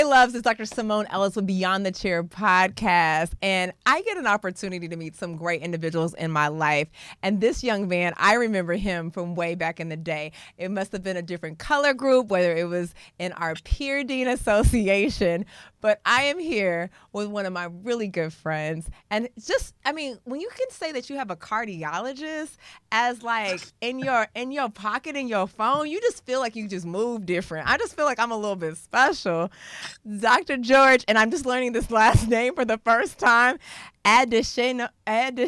everybody loves is Dr. Simone Ellis with Beyond the Chair podcast. And I get an opportunity to meet some great individuals in my life. And this young man, I remember him from way back in the day. It must have been a different color group, whether it was in our peer dean association. But I am here with one of my really good friends. And just, I mean, when you can say that you have a cardiologist as like in your pocket in your phone, you just feel like you just move different. I just feel like I'm a little bit special. Dr. George, and I'm just learning this last name for the first time, Adesina. Let me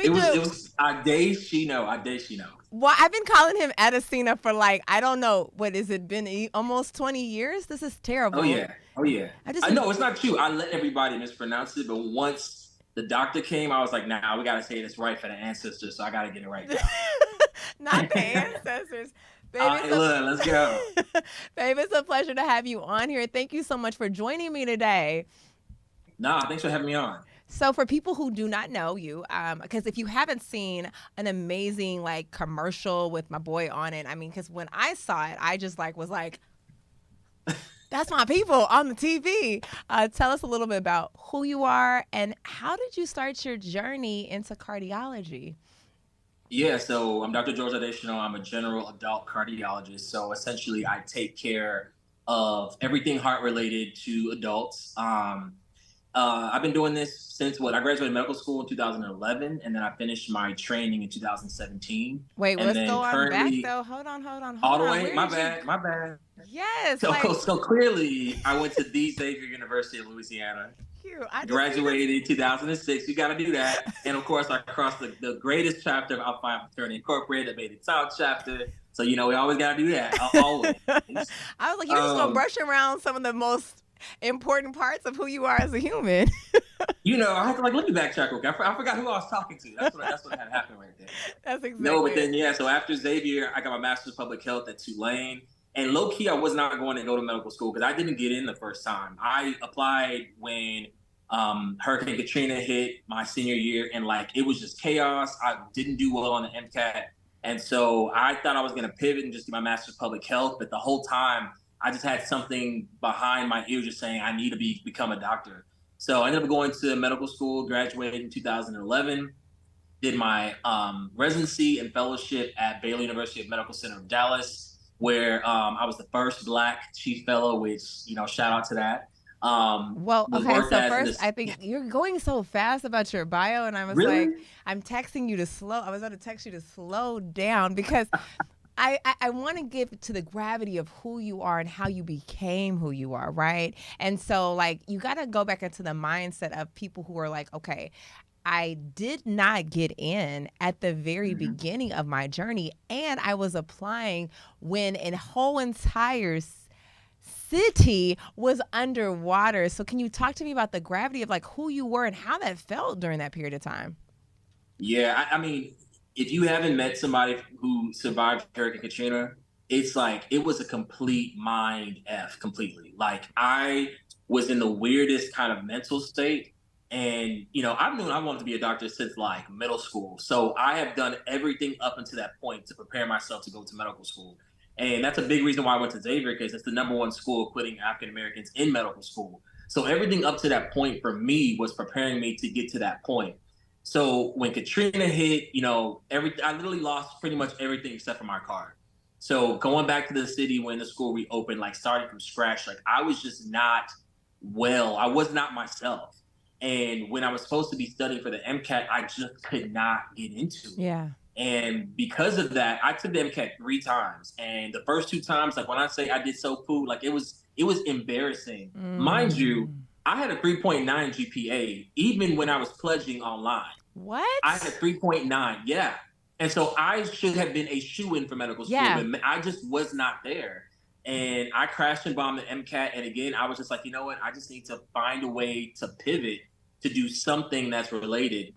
It was Adesina. Well, I've been calling him Adesina for like, I don't know, what has it been, almost 20 years? This is terrible. Oh yeah. I know it's not you. I let everybody mispronounce it, but once the doctor came, I was like, nah, we gotta say this right for the ancestors, so I gotta get it right now. Not the ancestors. Baby, let's go. Babe, it's a pleasure to have you on here. Thank you so much for joining me today. Nah, thanks for having me on. So for people who do not know you, because if you haven't seen an amazing like commercial with my boy on it, I mean, because when I saw it, I just like was like, that's my people on the TV. Tell us a little bit about who you are and how did you start your journey into cardiology? Yeah, so I'm Dr. George Adesina. I'm a general adult cardiologist. So essentially, I take care of everything heart related to adults. I've been doing this since I graduated medical school in 2011, and then I finished my training in 2017. Wait, and let's go on back though. Hold on. All the way, my bad. Yes. So clearly, I went to the Xavier University of Louisiana. I graduated in 2006. You got to do that. And of course, I crossed the greatest chapter of Alpha Phi Fraternity Incorporated, the Made It South chapter. So, we always got to do that. Always. I was like, you're just going to brush around some of the most important parts of who you are as a human. I had to let me backtrack. Okay, I forgot who I was talking to. That's what had happened right there. That's exactly. No, but then so after Xavier, I got my master's of public health at Tulane. And low key, I was not going to go to medical school because I didn't get in the first time. I applied when Hurricane Katrina hit my senior year, and it was just chaos. I didn't do well on the MCAT, and so I thought I was going to pivot and just do my master's of public health. But the whole time, I just had something behind my ear just saying I need to become a doctor. So I ended up going to medical school, graduated in 2011, did my residency and fellowship at Baylor University of Medical Center of Dallas, where I was the first Black chief fellow, which, shout out to that. Okay, so first, I think you're going so fast about your bio, and I was really? like, I'm texting you to slow. I was going to text you to slow down because I want to give to the gravity of who you are and how you became who you are, right? And so, you got to go back into the mindset of people who are like, okay, I did not get in at the very beginning of my journey, and I was applying when a whole entire city was underwater. So can you talk to me about the gravity of who you were and how that felt during that period of time? Yeah, I mean, if you haven't met somebody who survived Hurricane Katrina, it's it was a complete mind F completely. I was in the weirdest kind of mental state. And, I've known I wanted to be a doctor since middle school. So I have done everything up until that point to prepare myself to go to medical school. And that's a big reason why I went to Xavier, because it's the #1 school putting African Americans in medical school. So everything up to that point for me was preparing me to get to that point. So when Katrina hit, I literally lost pretty much everything except for my car. So going back to the city when the school reopened, starting from scratch, I was just not well. I was not myself. And when I was supposed to be studying for the MCAT, I just could not get into it. Yeah. And because of that, I took the MCAT 3 times. And the first 2 times, when I say I did so poo, it was embarrassing. Mind you, I had a 3.9 GPA, even when I was pledging online. What? I had a 3.9, yeah. And so I should have been a shoo-in for medical school, but I just was not there. And I crashed and bombed the MCAT. And again, I was just like, you know what? I just need to find a way to pivot to do something that's related.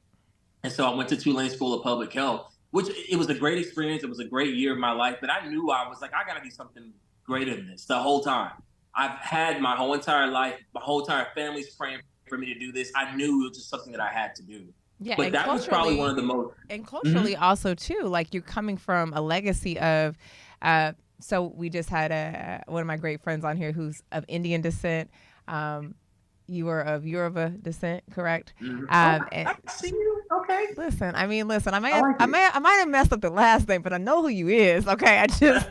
And so I went to Tulane School of Public Health, which it was a great experience. It was a great year of my life. But I knew I was I got to do something greater than this the whole time. I've had my whole entire life, my whole entire family's praying for me to do this. I knew it was just something that I had to do. Yeah, but that was probably one of the most. And culturally also, too, you're coming from a legacy of So we just had one of my great friends on here who's of Indian descent. Um, you were of Yoruba descent, correct? Oh, And I see you. Okay, listen. I like it. I might have messed up the last name, but I know who you is. Okay, I just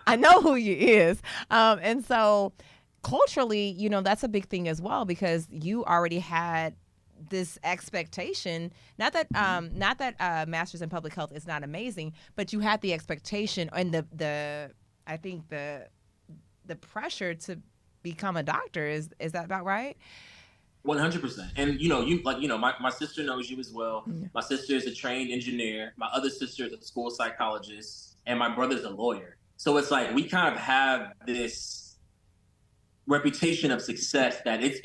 I know who you is. And so culturally, that's a big thing as well because you already had this expectation. Not that masters in public health is not amazing, but you had the expectation and the I think the pressure to become a doctor. Is that about right? 100%. And my sister knows you as well. Yeah. My sister is a trained engineer. My other sister is a school psychologist, and my brother's a lawyer. So it's like we kind of have this reputation of success that it's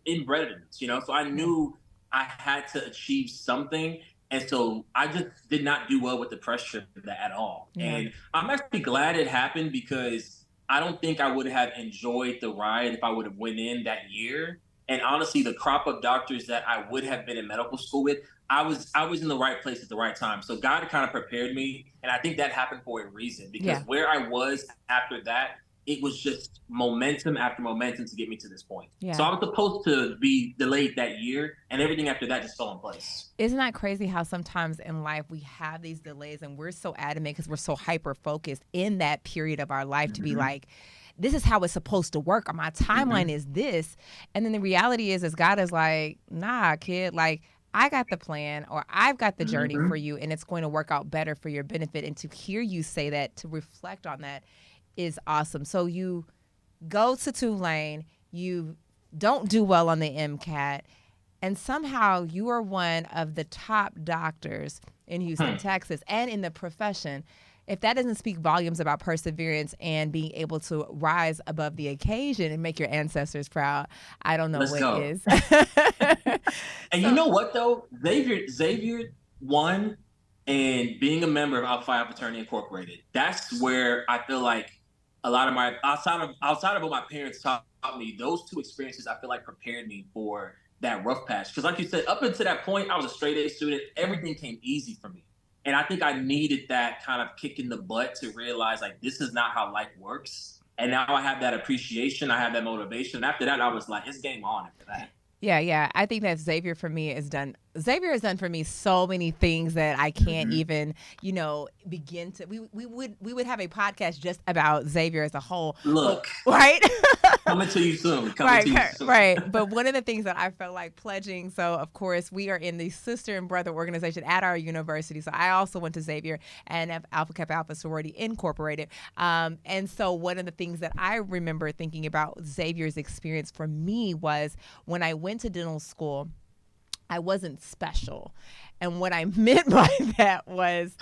inbred in us. So I Yeah. knew I had to achieve something, and so I just did not do well with the pressure of that at all. Yeah. And I'm actually glad it happened because I don't think I would have enjoyed the ride if I would have went in that year. And honestly, the crop of doctors that I would have been in medical school with, I was in the right place at the right time. So God kind of prepared me, and I think that happened for a reason because Yeah. where I was after that, it was just momentum after momentum to get me to this point. So Yeah. I was supposed to be delayed that year, and everything after that just fell in place. Isn't that crazy how sometimes in life we have these delays and we're so adamant because we're so hyper focused in that period of our life to be Mm-hmm. like, this is how it's supposed to work, or my timeline Mm-hmm. is this. And then the reality is God is like, nah, kid, like, I got the plan or I've got the journey Mm-hmm. for you and it's going to work out better for your benefit. And to hear you say that, to reflect on that is awesome. So you go to Tulane, you don't do well on the MCAT, and somehow you are one of the top doctors in Houston, Hmm. Texas, and in the profession. If that doesn't speak volumes about perseverance and being able to rise above the occasion and make your ancestors proud, I don't know Let's what go. is. And you So, know what though? Xavier won, and being a member of Alpha Phi Alpha Fraternity Incorporated. That's where I feel like a lot of my outside of what my parents taught me, those two experiences I feel like prepared me for that rough patch. Because like you said, up until that point, I was a straight A student. yeah. Everything came easy for me. And I think I needed that kind of kick in the butt to realize like this is not how life works. And now I have that appreciation, I have that motivation. And after that, I was like, it's game on after that. Yeah. I think that Xavier has done for me so many things that I can't Mm-hmm. even, begin to. We would have a podcast just about Xavier as a whole, but Look, right. coming to you soon. Coming Right, to you soon. right. But one of the things that I felt like pledging, so of course we are in the sister and brother organization at our university. So I also went to Xavier and have Alpha Kappa Alpha Sorority Incorporated. And so one of the things that I remember thinking about Xavier's experience for me was when I went to dental school, I wasn't special. And what I meant by that was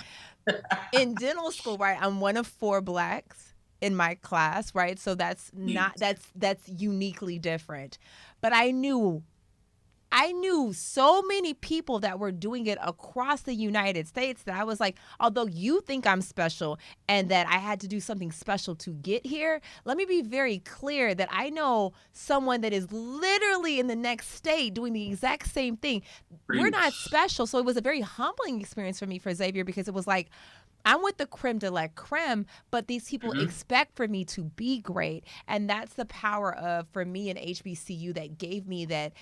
in dental school, right? I'm one of four blacks in my class, right? So that's not Neat. that's uniquely different. But I knew so many people that were doing it across the United States that I was like, although you think I'm special and that I had to do something special to get here, let me be very clear that I know someone that is literally in the next state doing the exact same thing. We're not Preach. special. So it was a very humbling experience for me for Xavier because it was like, I'm with the creme de la creme, but these people Mm-hmm. expect for me to be great. And that's the power of, for me, an HBCU that gave me that,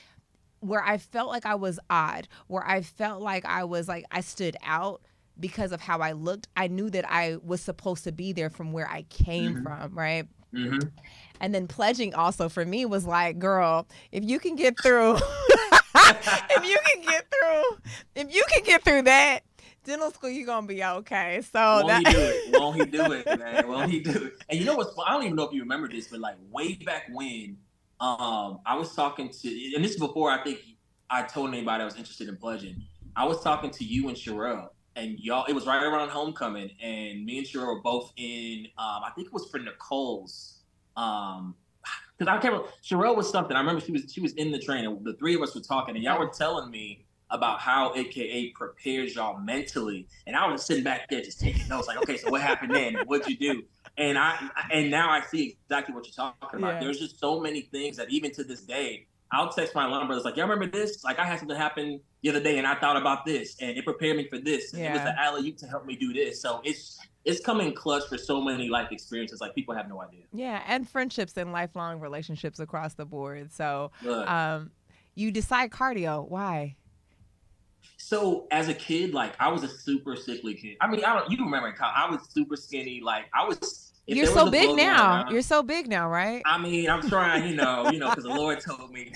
where I felt like I was odd, where I felt like I stood out because of how I looked. I knew that I was supposed to be there from where I came Mm-hmm. from, right? Mm-hmm. And then pledging also for me was like, girl, if you can get through, if you can get through that, dental school, you're gonna be okay. So Won't that he do it? Won't he do it, man? Won't he do it? And you know what's? I don't even know if you remember this, but like way back when, I was talking to, and this is before I think I told anybody I was interested in pledging. I was talking to you and Sherelle, and y'all. It was right around homecoming, and me and Sherelle were both in. I think it was for Nicole's. Because I can't remember. Sherelle was something. I remember she was in the train, and the three of us were talking, and y'all yeah, were telling me about how AKA prepares y'all mentally. And I was sitting back there just taking notes, like, okay, so what happened then? What'd you do? And now I see exactly what you're talking about. yeah, There's just so many things that even to this day, I'll text my lumber. It's like, y'all remember this? Like, I had something happen the other day, and I thought about this, and it prepared me for this, and it was Yeah. the alley oop to help me do this. So it's coming clutch for so many life experiences. Like people have no idea. Yeah, and friendships and lifelong relationships across the board. So, Look, um, you decide cardio. Why? so as a kid, like I was a super sickly kid. I mean, I don't. You remember in college, I was super skinny. Like I was. If You're there was so a big blow going now. around, You're so big now, right? I mean, I'm trying, because the Lord told me.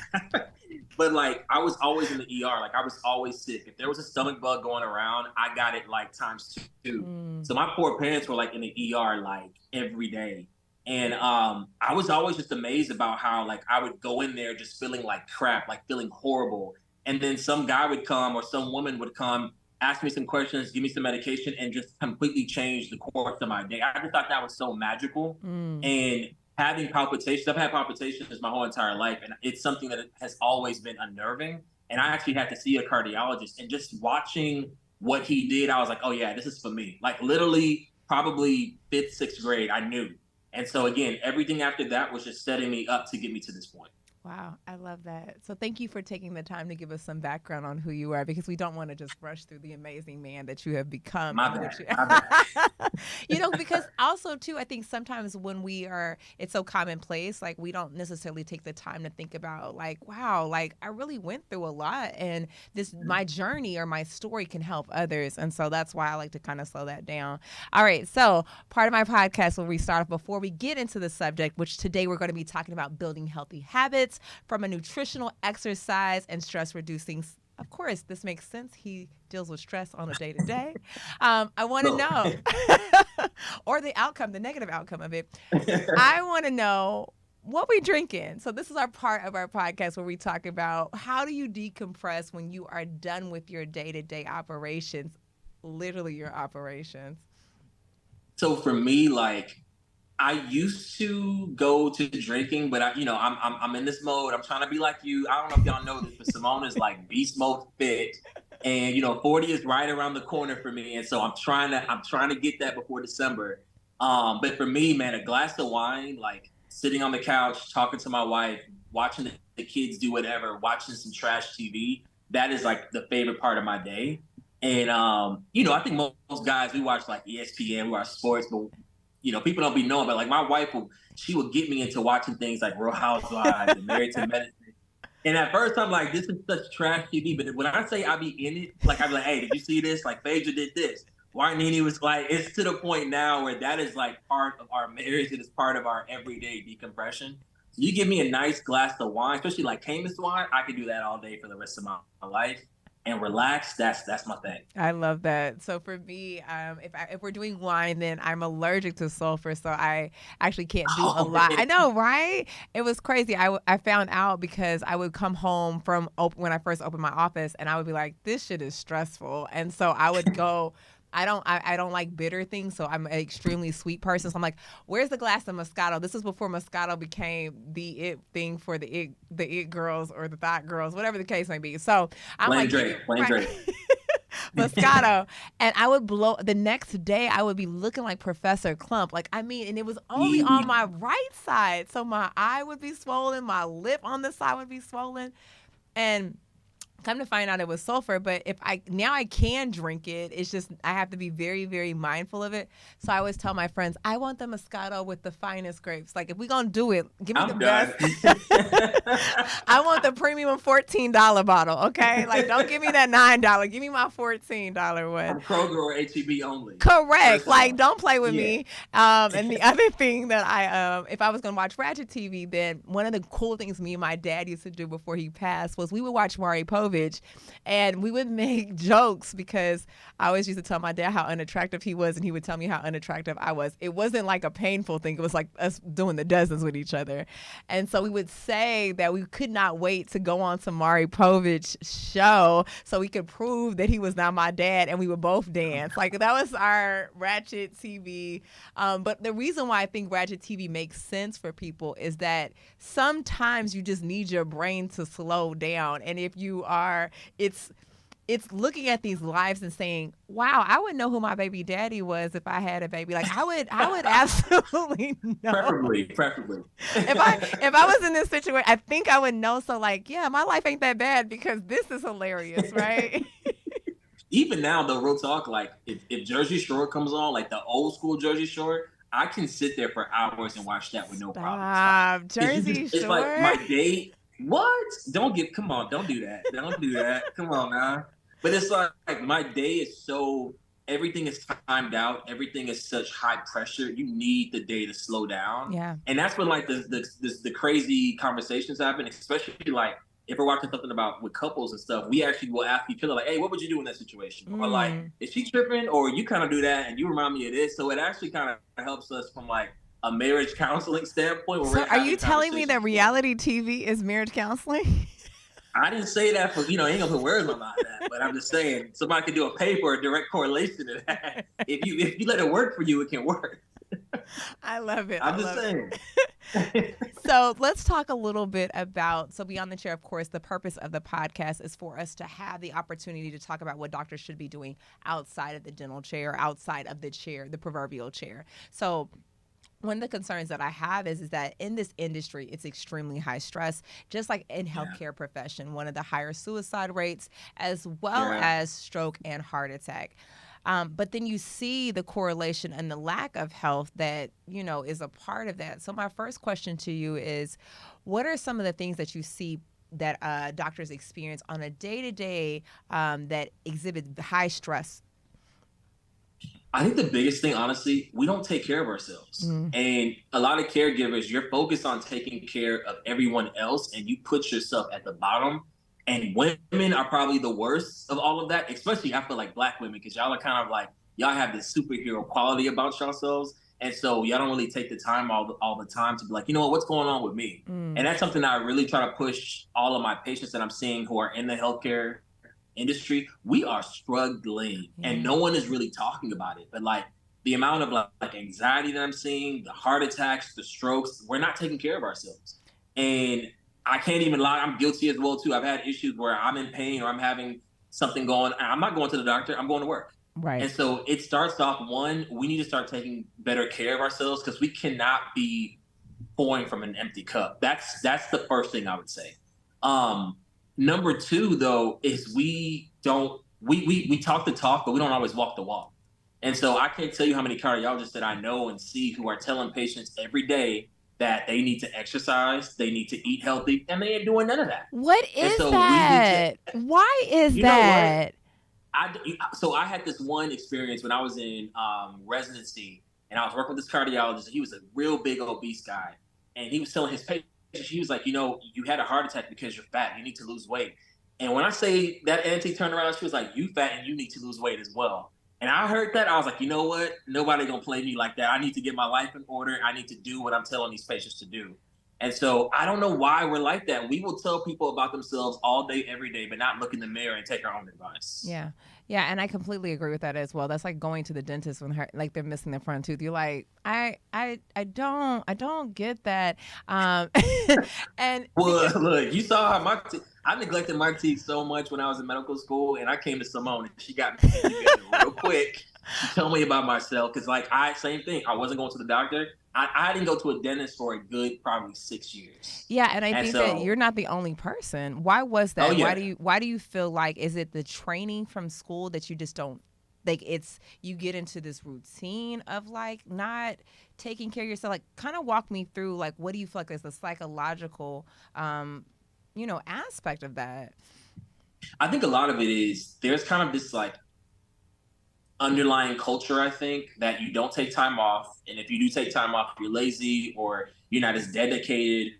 But like, I was always in the ER. Like, I was always sick. If there was a stomach bug going around, I got it like times two. Mm. So my poor parents were like in the ER like every day, and I was always just amazed about how like I would go in there just feeling like crap, like feeling horrible, and then some guy would come or some woman would come, ask me some questions, give me some medication, and just completely change the course of my day. I just thought that was so magical. Mm. And having palpitations, I've had palpitations my whole entire life, and it's something that has always been unnerving. And I actually had to see a cardiologist, and just watching what he did, I was like, oh yeah, this is for me. Like literally, probably fifth, sixth grade, I knew. And so again, everything after that was just setting me up to get me to this point. Wow, I love that. So thank you for taking the time to give us some background on who you are, because we don't want to just rush through the amazing man that you have become My and that bad, you my bad. because also too, I think sometimes when we are, it's so commonplace, like we don't necessarily take the time to think about like, wow, like I really went through a lot, and this my journey or my story can help others. And so that's why I like to kind of slow that down. All right, so part of my podcast where we start off, before we get into the subject, which today we're going to be talking about building healthy habits from a nutritional, exercise, and stress reducing. Of course, this makes sense. He deals with stress on a day to day. I want to Look. know, or the outcome, the negative outcome of it. I want to know what we drinking. So this is our part of our podcast where we talk about how do you decompress when you are done with your day to day operations, literally your operations. So for me, like I used to go to drinking, but I'm in this mode. I'm trying to be like you. I don't know if y'all know this, but Simone is like beast mode fit, and 40 is right around the corner for me, and so I'm trying to get that before December. But for me, man, a glass of wine, like sitting on the couch, talking to my wife, watching the kids do whatever, watching some trash TV. That is like the favorite part of my day. And I think most guys we watch like ESPN, we watch sports, but people don't be knowing, but like my wife she would get me into watching things like Real Housewives and Married to Medicine. And at first I'm like, this is such trash TV. But when I say I be in it, like I be like, hey, did you see this? Like Phaedra did this. Nene was like, it's to the point now where that is like part of our marriage. It is part of our everyday decompression. So you give me a nice glass of wine, especially like Caymus wine, I could do that all day for the rest of my life and relax. That's my thing. I love that. So for me, if we're doing wine, then I'm allergic to sulfur, so I actually can't do a Oh, lot. man. I know, right? It was crazy. I found out because I would come home from when I first opened my office, and I would be like, this shit is stressful, and so I would go. I don't like bitter things, so I'm an extremely sweet person. So I'm like, where's the glass of Moscato? This is before Moscato became the it thing for the it girls or the thought girls, whatever the case may be. So I'm Blame like, give me Drake. Blame right. Drake. Moscato, and I would blow the next day. I would be looking like Professor Clump, like I mean, and it was only on my right side, so my eye would be swollen, my lip on the side would be swollen, and come to find out it was sulfur. But if I can drink it, it's just I have to be very, very mindful of it. So I always tell my friends, I want the Moscato with the finest grapes. Like if we're gonna do it, give me the I'm done. best. I want the premium $14 bottle, okay? Like don't give me that $9. Give me my $14 one. From Kroger or HEB only. Correct. First of Like, all. don't play with Yeah. me. And the other thing that if I was gonna watch Ratchet TV, then one of the cool things me and my dad used to do before he passed was we would watch Maury Povich, and we would make jokes because I always used to tell my dad how unattractive he was, and he would tell me how unattractive I was. It wasn't like a painful thing. It was like us doing the dozens with each other, and so we would say that we could not wait to go on to Maury Povich show so we could prove that he was not my dad, and we would both dance. Like that was our Ratchet TV. But the reason why I think Ratchet TV makes sense for people is that sometimes you just need your brain to slow down. And if you are, it's looking at these lives and saying, "Wow, I would know who my baby daddy was if I had a baby." Like I would absolutely know. Preferably. If I was in this situation, I think I would know. So like, yeah, my life ain't that bad because this is hilarious, right? Even now, though, real talk, like if Jersey Shore comes on, like the old school Jersey Shore, I can sit there for hours and watch that with no problems. Like, Stop. cause you just, Jersey it's like Shore. my day. What? Don't get, come on, don't do that. Don't do that. Come on now. But it's like my day is so, everything is timed out. Everything is such high pressure. You need the day to slow down. Yeah. And that's when like the crazy conversations happen, especially like if we're watching something about with couples and stuff, we actually will ask each other like, "Hey, what would you do in that situation?" Or like, "Is she tripping?" Or you kind of do that, and you remind me of this. So it actually kind of helps us from like a marriage counseling standpoint. Where So we're are you having telling me that conversations. reality TV is marriage counseling? I didn't say that for, I ain't gonna put words in my mouth that, but I'm just saying somebody could do a paper, a direct correlation to that. If you let it work for you, it can work. I love it. I I'm just love saying. it. So let's talk a little bit about, so Beyond the Chair, of course, the purpose of the podcast is for us to have the opportunity to talk about what doctors should be doing outside of the dental chair, outside of the chair, the proverbial chair. So one of the concerns that I have is that in this industry, it's extremely high stress, just like in healthcare profession, one of the higher suicide rates, as well as stroke and heart attack. But then you see the correlation and the lack of health that, is a part of that. So my first question to you is, what are some of the things that you see that doctors experience on a day-to-day that exhibit high stress? I think the biggest thing, honestly, we don't take care of ourselves. And a lot of caregivers, you're focused on taking care of everyone else and you put yourself at the bottom. And women are probably the worst of all of that, especially I feel like Black women, because y'all are kind of like, y'all have this superhero quality about yourselves. And so y'all don't really take the time all the time to be like, you know what, what's going on with me? And that's something that I really try to push all of my patients that I'm seeing who are in the healthcare industry. We are struggling and no one is really talking about it. But like the amount of like anxiety that I'm seeing, the heart attacks, the strokes, we're not taking care of ourselves. And I can't even lie, I'm guilty as well too. I've had issues where I'm in pain or I'm having something going. I'm not going to the doctor, I'm going to work. Right. And so it starts off, one, we need to start taking better care of ourselves because we cannot be pouring from an empty cup. That's the first thing I would say. Number two, though, is we don't we talk the talk, but we don't always walk the walk. And so I can't tell you how many cardiologists that I know and see who are telling patients every day that they need to exercise, they need to eat healthy, and they ain't doing none of that. What And is so we need to, that? Why is you know what? that? So I had this one experience when I was in residency, and I was working with this cardiologist. And he was a real big obese guy, and he was telling his patients, he was like, you had a heart attack because you're fat. You need to lose weight. And when I say that auntie turned around, she was like, you fat and you need to lose weight as well. And I heard that, I was like, you know what? Nobody gonna play me like that. I need to get my life in order. I need to do what I'm telling these patients to do. And so I don't know why we're like that. We will tell people about themselves all day, every day, but not look in the mirror and take our own advice. Yeah. Yeah, and I completely agree with that as well. That's like going to the dentist when like they're missing their front tooth. You're like, I don't get that. And Well, look, you saw how I neglected my teeth so much when I was in medical school, and I came to Simone, and she got me together real quick. She told me about myself because, like, same thing. I wasn't going to the doctor. I didn't go to a dentist for a good probably 6 years. yeah, and I And think that so, you're not the only person. Why was oh that? yeah, Why do you feel like, is it the training from school that you just don't, like, it's you get into this routine of like not taking care of yourself? Like, kind of walk me through, like, what do you feel like is the psychological aspect of that? I think a lot of it is there's kind of this like underlying culture, I think, that you don't take time off. And if you do take time off, you're lazy or you're not as dedicated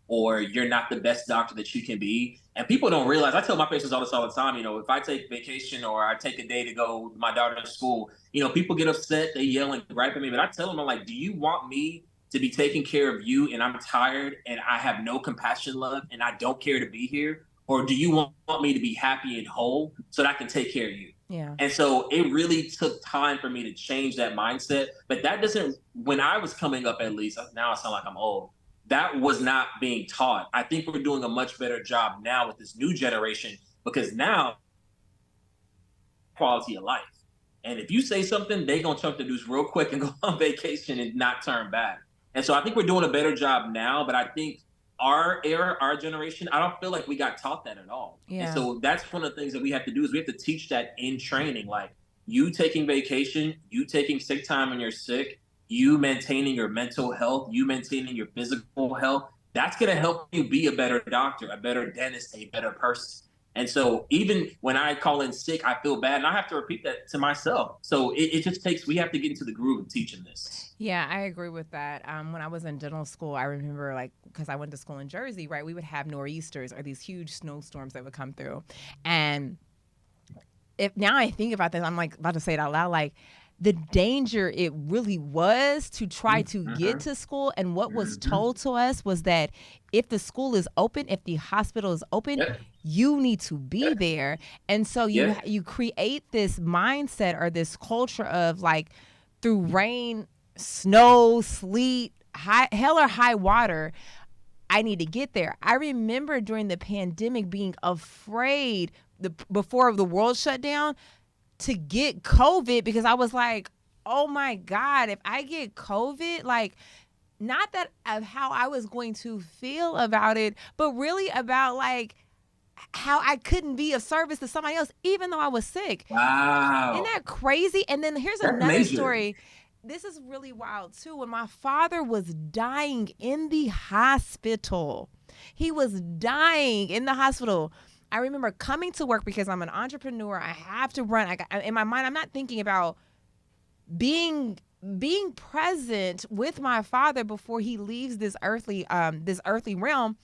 or you're not the best doctor that you can be. And people don't realize, I tell my patients all the time, if I take vacation or I take a day to go with my daughter to school, people get upset, they yell and gripe at me. But I tell them, I'm like, do you want me to be taking care of you and I'm tired and I have no compassion left and I don't care to be here? Or do you want me to be happy and whole so that I can take care of you? Yeah. And so it really took time for me to change that mindset. But that doesn't, when I was coming up, at least, now I sound like I'm old, that was not being taught. I think we're doing a much better job now with this new generation because now quality of life. And if you say something, they gonna chunk the deuce real quick and go on vacation and not turn back. And so I think we're doing a better job now, but I think our era, our generation, I don't feel like we got taught that at all. And Yeah. so that's one of the things that we have to do is we have to teach that in training. Like you taking vacation, you taking sick time when you're sick, you maintaining your mental health, you maintaining your physical health. That's gonna help you be a better doctor, a better dentist, a better person. And so even when I call in sick, I feel bad and I have to repeat that to myself. So it just takes, we have to get into the groove of teaching this. Yeah, I agree with that. When I was in dental school, I remember like because I went to school in Jersey, right? We would have nor'easters or these huge snowstorms that would come through, and if now I think about this, I'm like about to say it out loud, like the danger it really was to try to get Mm-hmm. to school. And what was Mm-hmm. told to us was that if the school is open, if the hospital is open, Yep. you need to be Yep. there. And so you Yep. you create this mindset or this culture of like through rain, snow, sleet, high hell or high water, I need to get there. I remember during the pandemic being afraid before the world shut down to get COVID because I was like, oh my God, if I get COVID, like, not that of how I was going to feel about it, but really about like how I couldn't be of service to somebody else, even though I was sick. Isn't Wow. that crazy? And then here's That's another major. story. This is really wild too. When my father was dying in the hospital, he was dying in the hospital. I remember coming to work because I'm an entrepreneur. I have to run. In my mind, I'm not thinking about being present with my father before he leaves this earthly realm,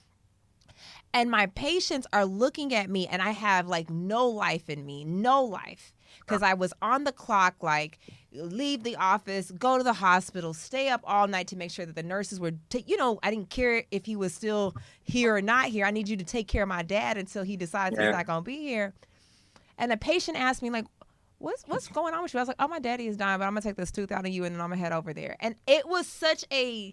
and my patients are looking at me and I have like no life in me, no life. Because I was on the clock, like leave the office, go to the hospital, stay up all night to make sure that the nurses were, I didn't care if he was still here or not here. I need you to take care of my dad until he decides he's Yeah. not going to be here. And a patient asked me, like, what's going on with you? I was like, oh, my daddy is dying, but I'm going to take this tooth out of you and then I'm going to head over there. And it was such a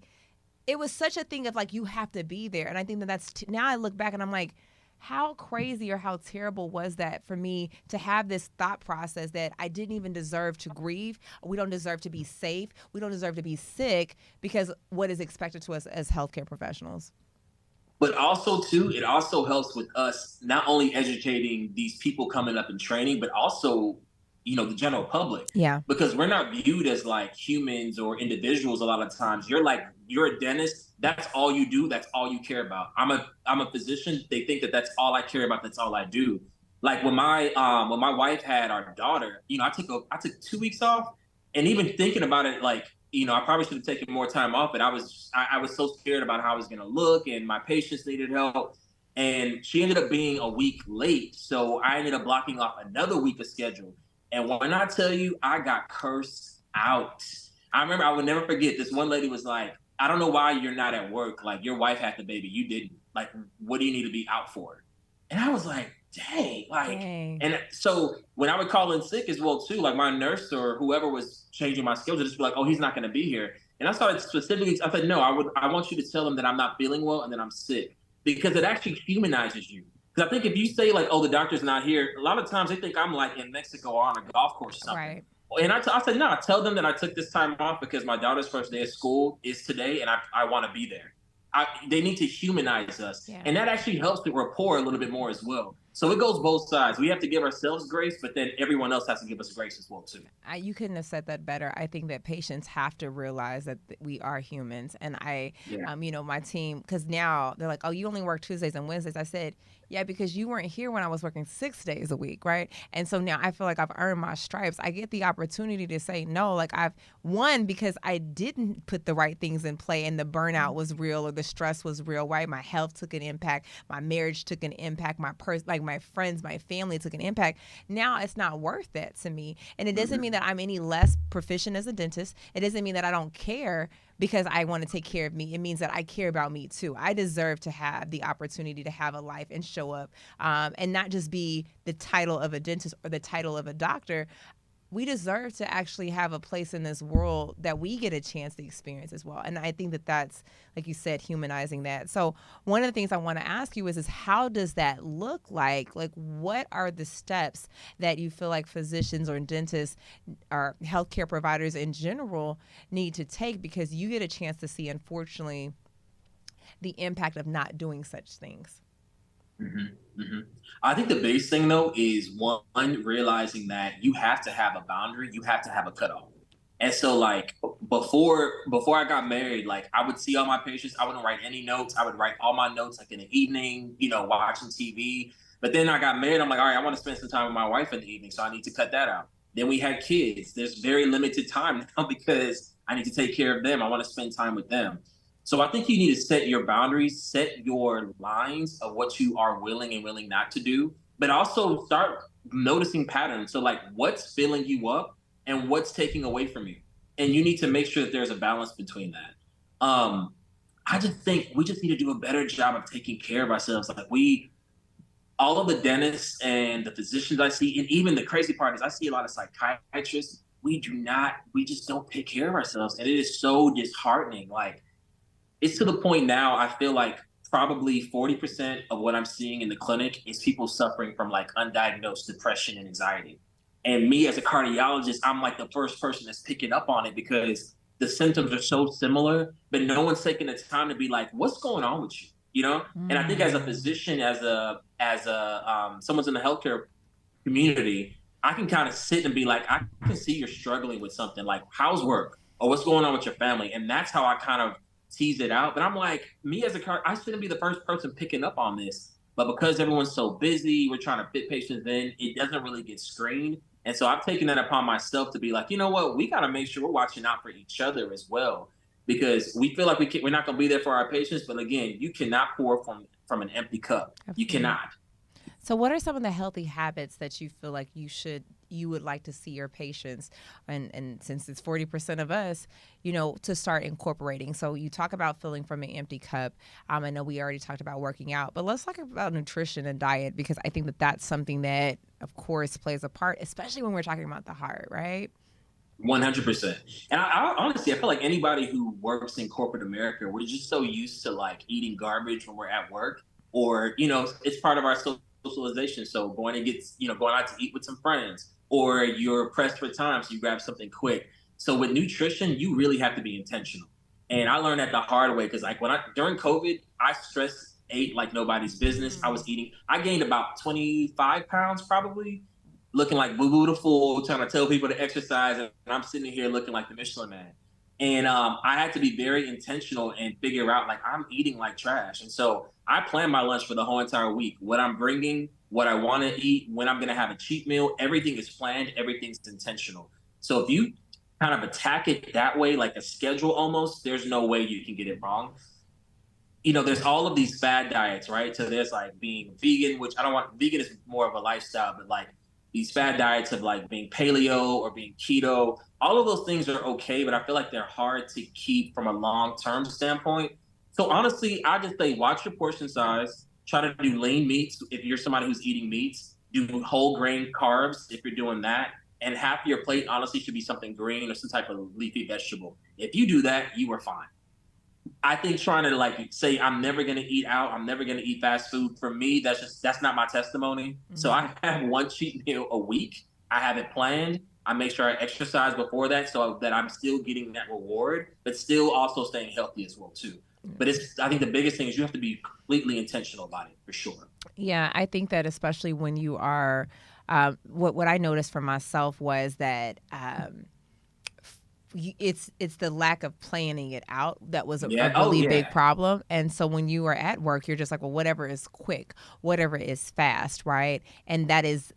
thing of like you have to be there. And I think now I look back and I'm like, how crazy or how terrible was that for me to have this thought process that I didn't even deserve to grieve, we don't deserve to be safe, we don't deserve to be sick because what is expected to us as healthcare professionals. But also too, it also helps with us not only educating these people coming up in training, but also, the general public. Yeah. Because we're not viewed as like humans or individuals a lot of times. You're a dentist, that's all you do, that's all you care about. I'm a physician, they think that that's all I care about, that's all I do. Like when my wife had our daughter, I took 2 weeks off, and even thinking about it, like I probably should have taken more time off, but I was so scared about how I was going to look, and my patients needed help. And she ended up being a week late, so I ended up blocking off another week of schedule. And when I tell you, I got cursed out. I remember, I would never forget. This one lady was like, "I don't know why you're not at work. Like your wife had the baby, you didn't. Like, what do you need to be out for?" And I was like, "Dang!" Like, Dang. and so when I would call in sick as well too, like my nurse or whoever was changing my schedule, just be like, "Oh, he's not going to be here." And I started specifically. I said, "No, I want you to tell them that I'm not feeling well and that I'm sick, because it actually humanizes you." Because I think if you say like, "Oh, the doctor's not here," a lot of times they think I'm like in Mexico or on a golf course or something. Right. And I said, "No, tell them that I took this time off because my daughter's first day of school is today, and I want to be there." They need to humanize us, Yeah. and that actually helps the rapport a little bit more as well. So it goes both sides. We have to give ourselves grace, but then everyone else has to give us grace as well too. You couldn't have said that better. I think that patients have to realize that we are humans. And Yeah. my team, because now they're like, oh, you only work Tuesdays and Wednesdays. I said, yeah, because you weren't here when I was working 6 days a week, right? And so now I feel like I've earned my stripes. I get the opportunity to say no. Like I've won because I didn't put the right things in play and the burnout was real or the stress was real, right? My health took an impact. My marriage took an impact. My friends, my family took an impact. Now it's not worth that to me. And it doesn't mean that I'm any less proficient as a dentist. It doesn't mean that I don't care because I want to take care of me. It means that I care about me too. I deserve to have the opportunity to have a life and show up, and not just be the title of a dentist or the title of a doctor. we deserve to actually have a place in this world that we get a chance to experience as well. And I think that that's, like you said, humanizing that. So one of the things I want to ask you is how does that look like? Like, what are the steps that you feel like physicians or dentists or healthcare providers in general need to take, because you get a chance to see, unfortunately, the impact of not doing such things? I think the biggest thing though is one realizing that you have to have a boundary, you have to have a cutoff. And so like before I got married, like I would see all my patients, I wouldn't write any notes. I would write all my notes like in the evening, watching TV. But then I got married, I'm like, all right, I want to spend some time with my wife in the evening, so I need to cut that out. Then we had kids. There's very limited time now because I need to take care of them. I want to spend time with them. So I think you need to set your boundaries, set your lines of what you are willing and willing not to do, but also start noticing patterns. So like what's filling you up and what's taking away from you. And you need to make sure that there's a balance between that. I just think we just need to do a better job of taking care of ourselves. Like all of the dentists and the physicians I see, and even the crazy part is I see a lot of psychiatrists. We just don't take care of ourselves. And it is so disheartening. Like, it's to the point now, I feel like probably 40% of what I'm seeing in the clinic is people suffering from like undiagnosed depression and anxiety. And me as a cardiologist, I'm like the first person that's picking up on it because the symptoms are so similar, but no one's taking the time to be like, what's going on with you? You know? And I think as a physician, as someone's in the healthcare community, I can kind of sit and be like, I can see you're struggling with something. Like, how's work? Or what's going on with your family? And that's how I kind of tease it out. But I'm like, me as a car, I shouldn't be the first person picking up on this. But because everyone's so busy, we're trying to fit patients in, it doesn't really get screened. And so I've taken that upon myself to be like, you know what, we got to make sure we're watching out for each other as well, because we feel like we're not going to be there for our patients. But again, you cannot pour from an empty cup. Absolutely. You cannot. So what are some of the healthy habits that you feel like you would like to see your patients, and since it's 40% of us, to start incorporating? So you talk about filling from an empty cup. I know we already talked about working out, but let's talk about nutrition and diet, because I think that that's something that, of course, plays a part, especially when we're talking about the heart, right? 100%. And I honestly, I feel like anybody who works in corporate America, we're just so used to like eating garbage when we're at work, or, it's part of our socialization. So going out to eat with some friends, or you're pressed for time, so you grab something quick. So with nutrition, you really have to be intentional. And I learned that the hard way because like during COVID, I stress ate like nobody's business. I gained about 25 pounds probably, looking like Boo Boo the Fool, trying to tell people to exercise, and I'm sitting here looking like the Michelin Man. And I had to be very intentional and figure out like I'm eating like trash. And so I plan my lunch for the whole entire week. What I'm bringing, what I want to eat, when I'm going to have a cheat meal, everything is planned, everything's intentional. So if you kind of attack it that way, like a schedule almost, there's no way you can get it wrong. There's all of these fad diets, right? So there's like being vegan, which vegan is more of a lifestyle, but like these fad diets of like being paleo or being keto, all of those things are okay, but I feel like they're hard to keep from a long-term standpoint. So honestly, I just say watch your portion size, try to do lean meats if you're somebody who's eating meats, do whole grain carbs if you're doing that, and half your plate honestly should be something green or some type of leafy vegetable. If you do that, you are fine. I think trying to like say I'm never gonna eat out, I'm never gonna eat fast food. For me, that's not my testimony. Mm-hmm. So I have one cheat meal a week. I have it planned. I make sure I exercise before that so that I'm still getting that reward, but still also staying healthy as well too. But I think the biggest thing is you have to be completely intentional about it for sure. Yeah, I think that especially when you are, what I noticed for myself was that. It's the lack of planning it out that was a really big problem. And so when you are at work, you're just like, well, whatever is quick, whatever is fast, right? And that is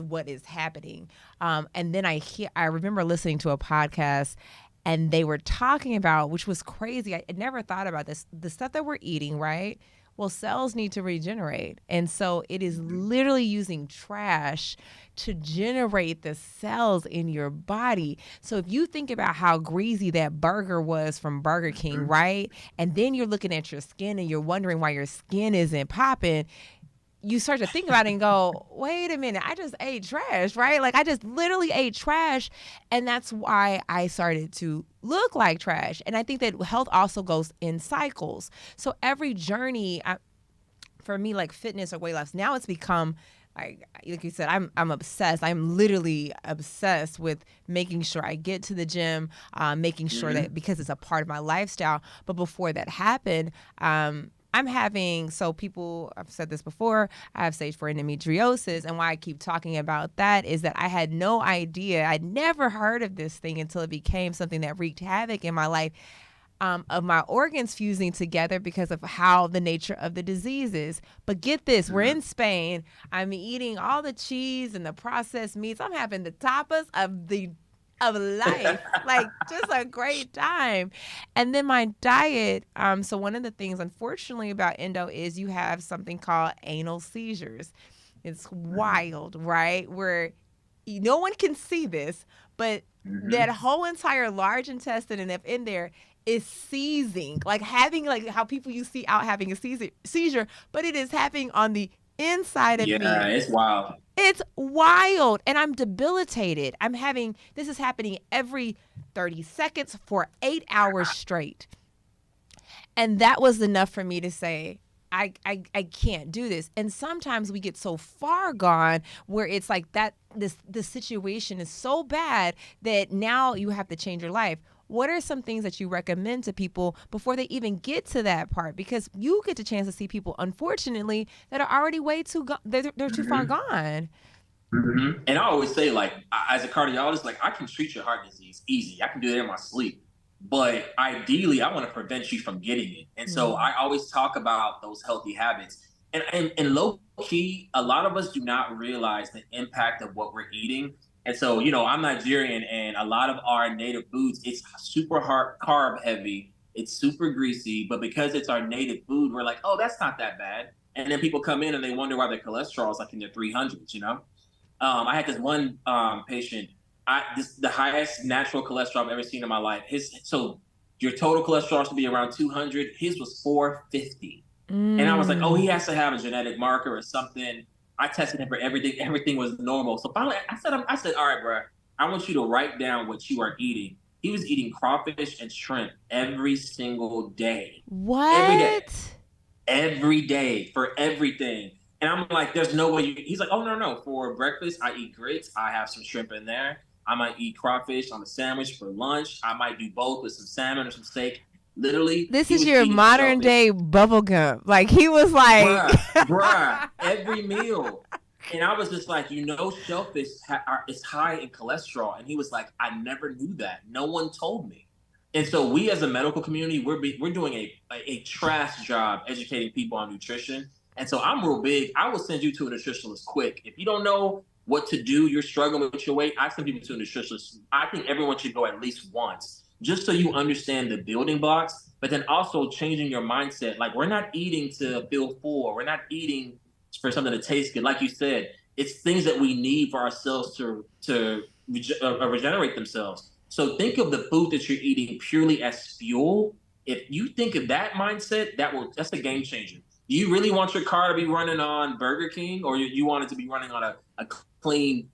what is happening. And then I remember listening to a podcast, and they were talking about, which was crazy, I never thought about this, the stuff that we're eating, right? Well, cells need to regenerate. And so it is literally using trash to generate the cells in your body. So if you think about how greasy that burger was from Burger King, right? And then you're looking at your skin and you're wondering why your skin isn't popping. you start to think about it and go, wait a minute, I just ate trash, right? Like I just literally ate trash. And that's why I started to look like trash. And I think that health also goes in cycles. So every journey, for me, like fitness or weight loss, now it's become like you said, I'm obsessed. I'm literally obsessed with making sure I get to the gym, making sure that because it's a part of my lifestyle. But before that happened, I'm having, so people, I've said this before, I have stage 4 endometriosis. And why I keep talking about that is that I had no idea. I'd never heard of this thing until it became something that wreaked havoc in my life. Of my organs fusing together because of how the nature of the disease is. But get this, we're in Spain. I'm eating all the cheese and the processed meats. I'm having the tapas of life, like just a great time. And then my diet. So one of the things, unfortunately, about endo is you have something called anal seizures. It's wild, right? Where no one can see this, but that whole entire large intestine and up in there is seizing, like having, like how people you see out having a seizure, but it is happening on the inside of me. Yeah, it's wild. It's wild. And I'm debilitated. This is happening every 30 seconds for 8 hours straight. And that was enough for me to say, I can't do this. And sometimes we get so far gone where it's like that the situation is so bad that now you have to change your life. What are some things that you recommend to people before they even get to that part? Because you get the chance to see people, unfortunately, that are already way too they're too far gone. And I always say, like, as a cardiologist, like, I can treat your heart disease easy. I can do that in my sleep. But ideally, I want to prevent you from getting it. And so I always talk about those healthy habits. And low key, a lot of us do not realize the impact of what we're eating. And so, I'm Nigerian, and a lot of our native foods, it's super hard carb heavy. It's super greasy, but because it's our native food, we're like, oh, that's not that bad. And then people come in and they wonder why their cholesterol is like in their 300s. I had this one patient. The highest natural cholesterol I've ever seen in my life. So your total cholesterol should be around 200. His was 450, and I was like, oh, he has to have a genetic marker or something. I tested him for everything. Everything was normal. So finally, I said, all right, bro, I want you to write down what you are eating. He was eating crawfish and shrimp every single day. What? Every day for everything. And I'm like, there's no way he's like, oh, no, no. For breakfast, I eat grits. I have some shrimp in there. I might eat crawfish on a sandwich. For lunch, I might do both with some salmon or some steak. Literally, This he is was your eating modern shellfish. day bubble gum. Like he was like, Bruh, every meal. And I was just like, shellfish is high in cholesterol. And he was like, I never knew that. No one told me. And so we as a medical community, we're doing a trash job educating people on nutrition. And so I'm real big. I will send you to a nutritionist quick. If you don't know what to do, you're struggling with your weight, I send people to a nutritionist. I think everyone should go at least once, just so you understand the building blocks, but then also changing your mindset. Like, we're not eating to feel full. We're not eating for something to taste good. Like you said, it's things that we need for our cells to regenerate themselves. So think of the food that you're eating purely as fuel. If you think of that mindset, that's a game changer. Do you really want your car to be running on Burger King, or you want it to be running on a clean,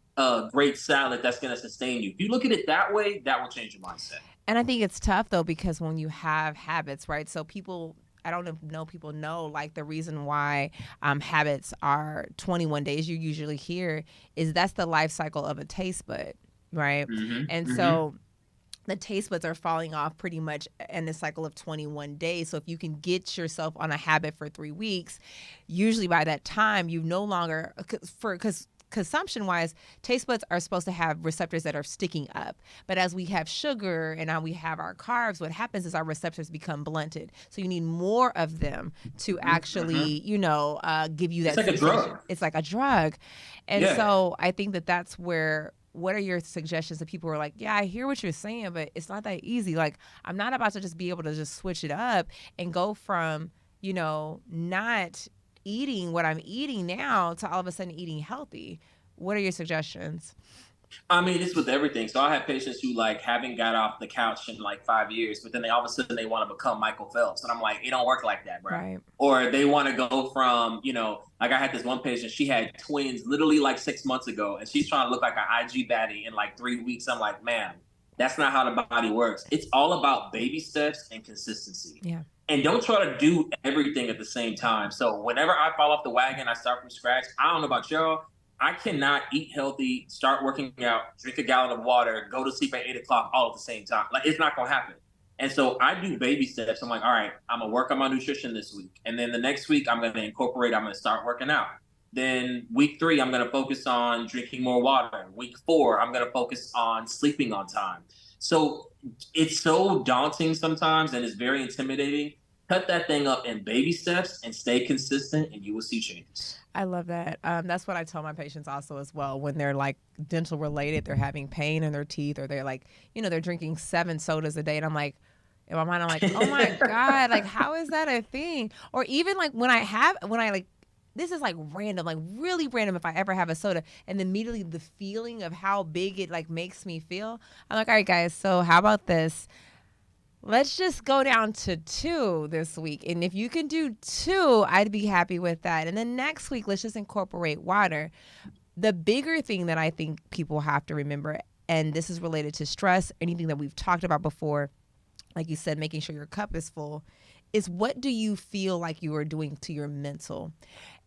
great salad that's going to sustain you? If you look at it that way, that will change your mindset. and I think it's tough though because when you have habits, right? So people, I don't know, people know like the reason why habits are 21 days. You usually hear is that's the life cycle of a taste bud, right? And so the taste buds are falling off pretty much in the cycle of 21 days. So if you can get yourself on a habit for 3 weeks, usually by that time you no longer, because consumption wise, taste buds are supposed to have receptors that are sticking up. But as we have sugar and now we have our carbs, what happens is our receptors become blunted. So you need more of them to actually, give you that. It's like a drug. It's like a drug. And Yeah. so I think that that's where, what are your suggestions to people who are like, yeah, I hear what you're saying, but it's not that easy. Like, I'm not about to just be able to just switch it up and go from, not eating what I'm eating now to all of a sudden eating healthy. What are your suggestions? I mean, it's with everything. So I have patients who like haven't got off the couch in like 5 years, but then they all of a sudden they want to become Michael Phelps, and I'm like, it don't work like that, bro. Right. Or they want to go from, like I had this one patient, she had twins literally like 6 months ago, and she's trying to look like an IG baddie in like 3 weeks. I'm like, man, that's not how the body works. It's all about baby steps and consistency. Yeah. And don't try to do everything at the same time. So whenever I fall off the wagon, I start from scratch. I don't know about y'all, I cannot eat healthy, start working out, drink a gallon of water, go to sleep at 8 o'clock all at the same time. Like it's not gonna happen. And so I do baby steps. I'm like, all right, I'm gonna work on my nutrition this week. And then the next week I'm gonna start working out. Then week 3, I'm gonna focus on drinking more water. Week 4, I'm gonna focus on sleeping on time. So it's so daunting sometimes and it's very intimidating. Cut that thing up in baby steps and stay consistent and you will see changes. I love that. That's what I tell my patients also as well. When they're like dental related, they're having pain in their teeth, or they're like, they're drinking 7 sodas a day, and I'm like, in my mind, I'm like, oh my god, like how is that a thing? Or even like when I like, this is like random, like really random. If I ever have a soda, and then immediately the feeling of how big it like makes me feel, I'm like, all right, guys, so how about this? Let's just go down to 2 this week. And if you can do 2, I'd be happy with that. And then next week, let's just incorporate water. The bigger thing that I think people have to remember, and this is related to stress, anything that we've talked about before, like you said, making sure your cup is full, is what do you feel like you are doing to your mental?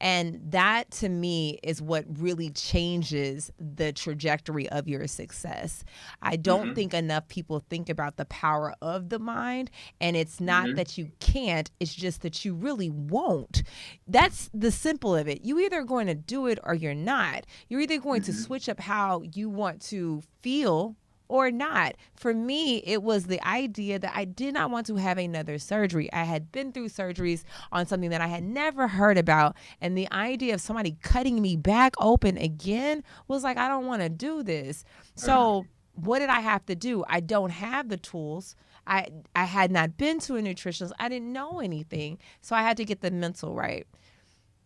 And that to me is what really changes the trajectory of your success. I don't Mm-hmm. think enough people think about the power of the mind. And it's not Mm-hmm. that you can't, it's just that you really won't. That's the simple of it. You either going to do it or you're not. You're either going to Mm-hmm. switch up how you want to feel or not. For me, it was the idea that I did not want to have another surgery. I had been through surgeries on something that I had never heard about. And the idea of somebody cutting me back open again was like, I don't want to do this. So, what did I have to do? I don't have the tools. I had not been to a nutritionist. I didn't know anything. So, I had to get the mental right.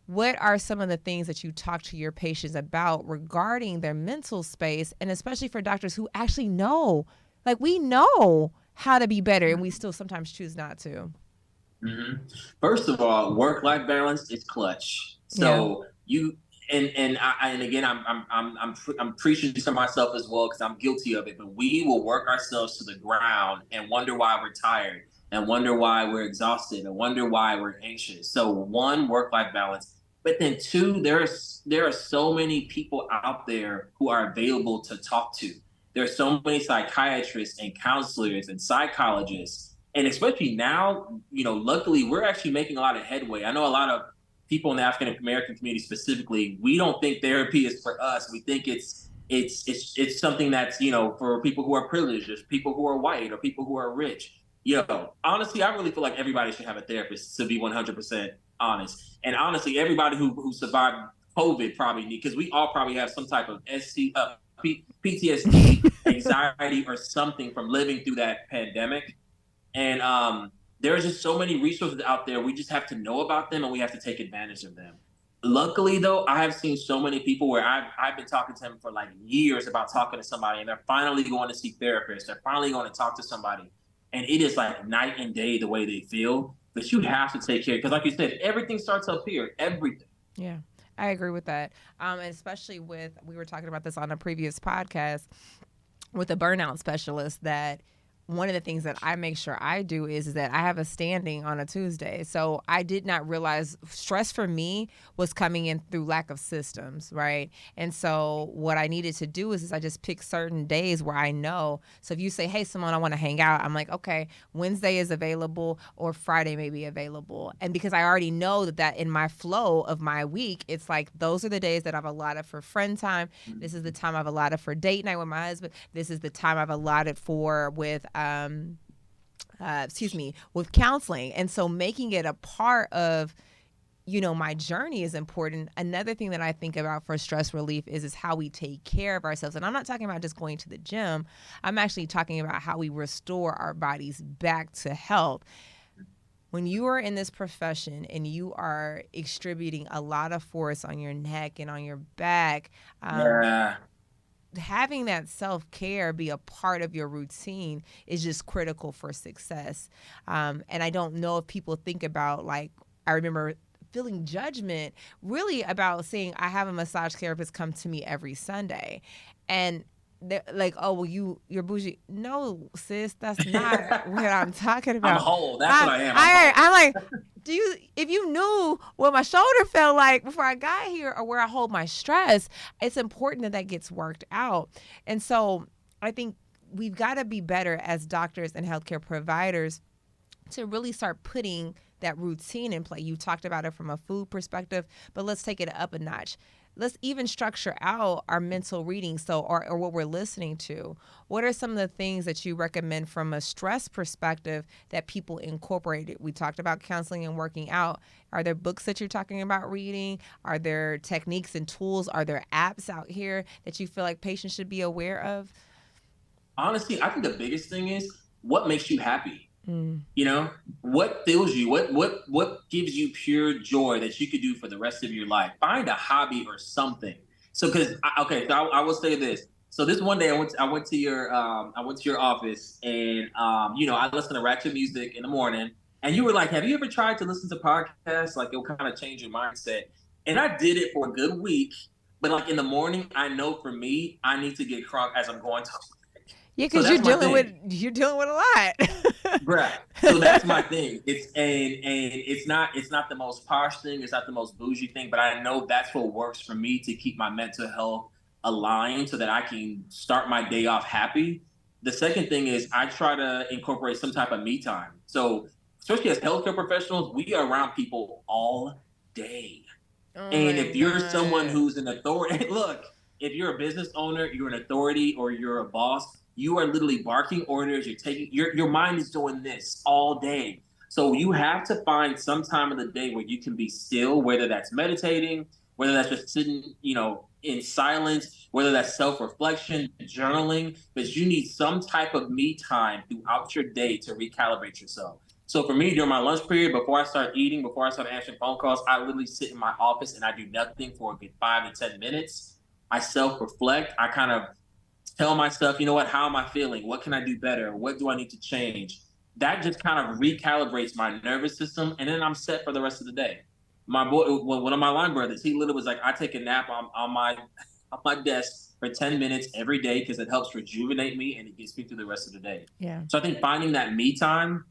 What are some of the things that you talk to your patients about regarding their mental space, and especially for doctors who actually know, like we know how to be better and we still sometimes choose not to? Mm-hmm. First of all, work-life balance is clutch. Yeah. So you and again, I'm preaching to myself as well because I'm guilty of it. But we will work ourselves to the ground and wonder why we're tired, and wonder why we're exhausted, and wonder why we're anxious. So one, work-life balance. But then two, there are so many people out there who are available to talk to. There are so many psychiatrists and counselors and psychologists, and especially now, luckily we're actually making a lot of headway. I know a lot of people in the African American community specifically, we don't think therapy is for us. We think it's something that's for people who are privileged, or people who are white, or people who are rich. Honestly, I really feel like everybody should have a therapist, to be 100% honest. And honestly, everybody who survived COVID probably need, because we all probably have some type of PTSD, anxiety, or something from living through that pandemic. And there's just so many resources out there. We just have to know about them and we have to take advantage of them. Luckily, though, I have seen so many people where I've been talking to them for like years about talking to somebody, and they're finally going to see therapists. They're finally going to talk to somebody. And it is like night and day the way they feel. But you have to take care, because, like you said, everything starts up here. Everything. Yeah, I agree with that. And especially with, we were talking about this on a previous podcast with a burnout specialist, that one of the things that I make sure I do is that I have a standing on a Tuesday. So I did not realize stress for me was coming in through lack of systems, right? And so what I needed to do is I just pick certain days where I know. So if you say, hey, Simone, I want to hang out, I'm like, okay, Wednesday is available or Friday may be available. And because I already know that in my flow of my week, it's like those are the days that I've allotted for friend time. This is the time I've allotted for date night with my husband. This is the time I've allotted for with with counseling. And so making it a part of my journey is important. Another thing that I think about for stress relief is how we take care of ourselves. And I'm not talking about just going to the gym. I'm actually talking about how we restore our bodies back to health. When you are in this profession and you are distributing a lot of force on your neck and on your back, Yeah. having that self-care be a part of your routine is just critical for success. And I don't know if people think about, like, I remember feeling judgment really about saying I have a massage therapist come to me every Sunday, and they're like, oh, well, you're bougie. No, sis, that's not what I'm talking I'm about. whole. That's what I am. I'm whole. I'm like, if you knew what my shoulder felt like before I got here, or where I hold my stress, it's important that that gets worked out. And so I think we've got to be better as doctors and healthcare providers to really start putting that routine in play. You talked about it from a food perspective, but let's take it up a notch. Let's even structure out our mental reading, or what we're listening to. What are some of the things that you recommend from a stress perspective that people incorporate? We talked about counseling and working out. Are there books that you're talking about reading? Are there techniques and tools? Are there apps out here that you feel like patients should be aware of? Honestly, I think the biggest thing is what makes you happy. You know, what fills you, what gives you pure joy that you could do for the rest of your life. Find a hobby or something. So because I will say this. So this one day I went to your office, and I listen to ratchet music in the morning, and you were like, have you ever tried to listen to podcasts? Like, it'll kind of change your mindset. And I did it for a good week, but like in the morning, I know for me, I need to get crunk as I'm going to. Yeah, So because that's my thing. you're dealing with a lot. Right. So that's my thing. It's not the most posh thing. It's not the most bougie thing, but I know that's what works for me to keep my mental health aligned so that I can start my day off happy. The second thing is I try to incorporate some type of me time. So especially as healthcare professionals, we are around people all day. Oh And my if you're someone God. who's an authority, look, if you're a business owner, you're an authority, or you're a boss, you are literally barking orders. You're taking your mind is doing this all day. So you have to find some time of the day where you can be still, whether that's meditating, whether that's just sitting, in silence, whether that's self-reflection, journaling, but you need some type of me time throughout your day to recalibrate yourself. So for me, during my lunch period, before I start eating, before I start answering phone calls, I literally sit in my office and I do nothing for a good 5 to 10 minutes. I self-reflect. I kind of tell myself, you know what, how am I feeling? What can I do better? What do I need to change? That just kind of recalibrates my nervous system, and then I'm set for the rest of the day. My boy, one of my line brothers, he literally was like, I take a nap on my on my desk for 10 minutes every day because it helps rejuvenate me and it gets me through the rest of the day. Yeah. So I think finding that me time,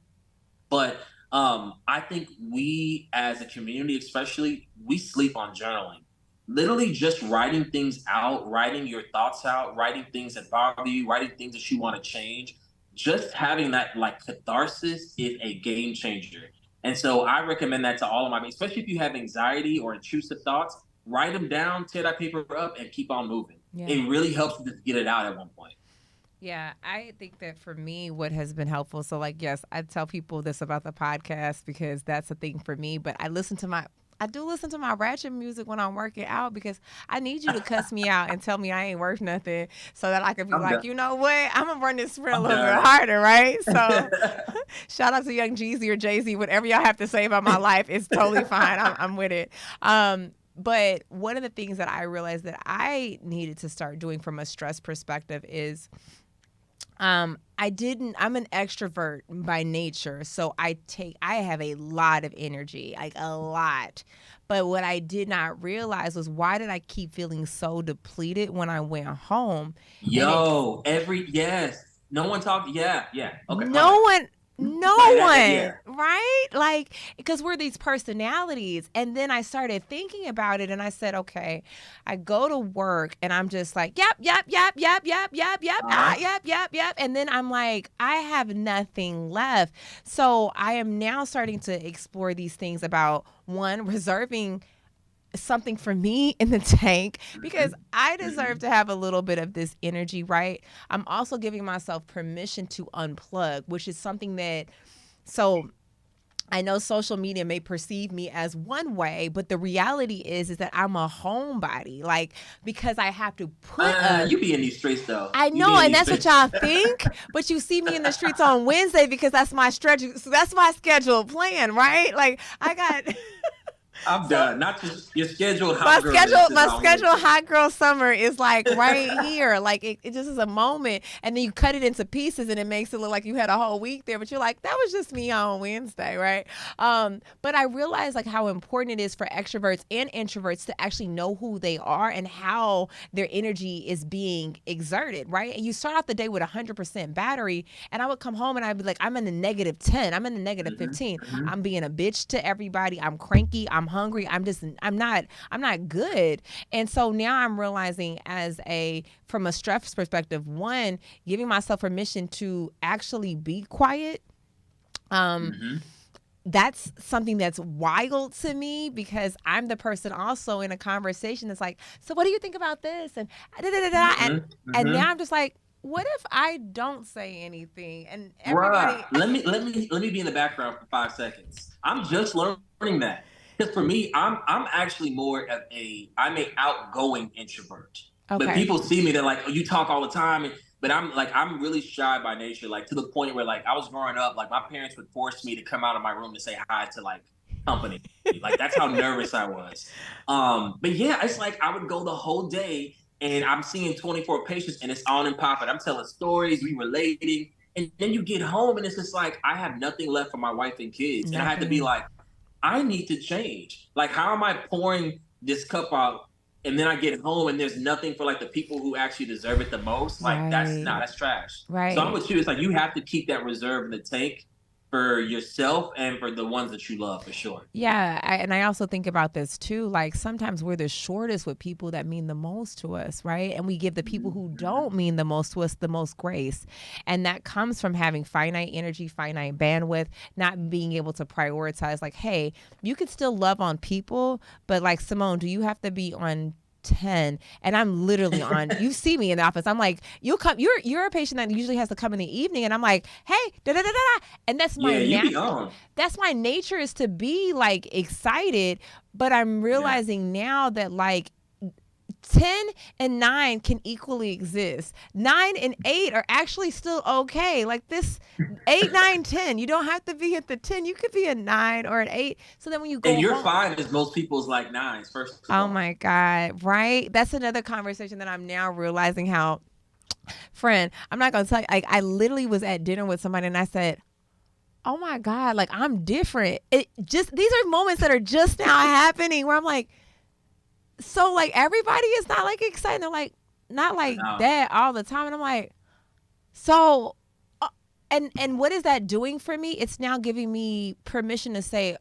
but I think we as a community, especially, we sleep on journaling. Literally just writing things out, writing your thoughts out, writing things that bother you, writing things that you want to change. Just having that like catharsis is a game changer. And so I recommend that to all of my, especially if you have anxiety or intrusive thoughts, write them down, tear that paper up, and keep on moving. Yeah. It really helps to just get it out at one point. Yeah, I think that for me, what has been helpful. So, like, yes, I tell people this about the podcast because that's a thing for me. But I do listen to my ratchet music when I'm working out because I need you to cuss me out and tell me I ain't worth nothing so that I can be I'm like, done. you know what? I'm gonna run this sprint a I'm little bit done. harder, right? So, shout out to Young Jeezy or Jay Z. Whatever y'all have to say about my life is totally fine. I'm with it. But one of the things that I realized that I needed to start doing from a stress perspective is I'm an extrovert by nature, so I have a lot of energy, like a lot. But what I did not realize was why did I keep feeling so depleted when I went home? And it Yo, yes. No one talked. Yeah, yeah. Okay, my No bad. one, no Yeah. one, right? Like, because we're these personalities. And then I started thinking about it and I said, okay, I go to work and I'm just like, yep, yep, yep, yep, yep, yep, yep, Uh-huh. yep, yep, yep. And then I'm like, I have nothing left. So I am now starting to explore these things about one, reserving something for me in the tank because I deserve Mhm. to have a little bit of this energy, right? I'm also giving myself permission to unplug, which is something that, so I know social media may perceive me as one way, but the reality is that I'm a homebody. Like, because I have to put a, You be in these streets though. I You be know, in and these that's what streets. y'all think, but you see me in the streets on Wednesday because that's my schedule, so that's my scheduled plan, right? Like, I got I'm So done. Not just your scheduled my hot girl schedule, list is my schedule outrageous. hot girl summer is like right here. Like it just is a moment, and then you cut it into pieces, and it makes it look like you had a whole week there. But you're like, that was just me on Wednesday, right? But I realize like how important it is for extroverts and introverts to actually know who they are and how their energy is being exerted, right? And you start off the day with 100% battery, and I would come home and I'd be like, I'm in the -10, I'm in the negative Hmm. 15. Hmm. I'm being a bitch to everybody. I'm cranky. I'm hungry. I'm not good. And so now I'm realizing from a stress perspective, one, giving myself permission to actually be quiet. Um, Hmm. that's something that's wild to me because I'm the person also in a conversation that's like, so what do you think about this? And da, da, da, da, Hmm. and Hmm. now I'm just like, what if I don't say anything and Bruh, everybody let me be in the background for 5 seconds. I'm just learning that because for me, I'm actually more of I'm a outgoing introvert. But okay. people see me, they're like, "Oh, you talk all the time," but I'm really shy by nature, like to the point where like I was growing up, like my parents would force me to come out of my room to say hi to like company. Like that's how nervous I was. But yeah, it's like I would go the whole day and I'm seeing 24 patients and it's on and popping. I'm telling stories, we relating, and then you get home and it's just like I have nothing left for my wife and kids. And I had to be Nothing. like, I need to change. Like, how am I pouring this cup out and then I get home and there's nothing for like the people who actually deserve it the most? Like, Right. that's trash. So I'm Right. with you. It's like you have to keep that reserve in the tank for yourself and for the ones that you love for sure. Yeah, and I also think about this too. Like sometimes we're the shortest with people that mean the most to us, right? And we give the people who don't mean the most to us the most grace. And that comes from having finite energy, finite bandwidth, not being able to prioritize like, hey, you could still love on people, but like Simone, do you have to be on 10 and I'm literally on you see me in the office. I'm like, you're a patient that usually has to come in the evening and I'm like, hey, da da da da, and Yeah, you be on. that's my nature is to be like excited, but I'm Yeah. realizing now that like 10 and 9 can equally exist. 9 and 8 are actually still okay. Like this 8, 9, 10. You don't have to be at the 10. You could be a 9 or an 8. So then when you And go your home, five is most people's like nines, first of oh all. my God, right? That's another conversation that I'm now realizing how, friend, I'm not going to tell you, like, I literally was at dinner with somebody and I said, oh my God, like I'm different. It just, these are moments that are just now happening where I'm like, so like everybody is not like excited. They're like, not like No. that all the time. And I'm like, so, and what is that doing for me? It's now giving me permission to say,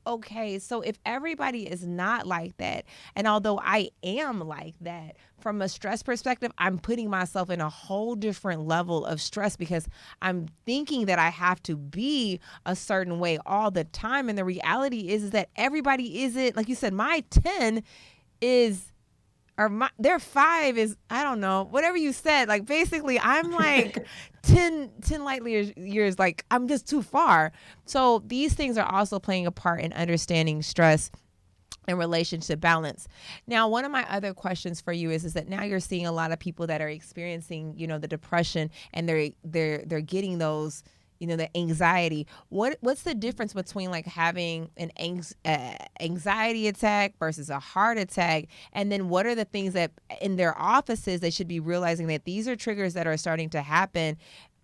okay, so if everybody is not like that, and although I am like that, from a stress perspective, I'm putting myself in a whole different level of stress because I'm thinking that I have to be a certain way all the time. And the reality is that everybody isn't, like you said, my 10 is or their 5 is, I don't know, whatever you said, like basically I'm like 10 light years, like I'm just too far. So these things are also playing a part in understanding stress and relationship balance. Now, one of my other questions for you is that now you're seeing a lot of people that are experiencing, the depression, and they're getting those, the anxiety. What's the difference between like having an anxiety attack versus a heart attack? And then what are the things that in their offices they should be realizing that these are triggers that are starting to happen?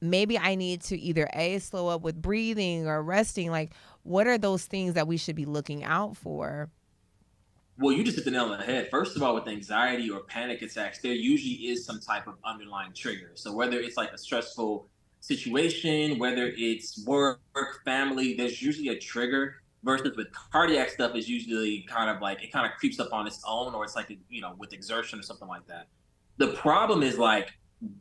Maybe I need to either slow up with breathing or resting. Like, what are those things that we should be looking out for? Well, you just hit the nail on the head. First of all, with anxiety or panic attacks, there usually is some type of underlying trigger. So whether it's like a stressful situation, whether it's work, family, there's usually a trigger. Versus with cardiac stuff is usually kind of like it kind of creeps up on its own, or it's like with exertion or something like that. The problem is like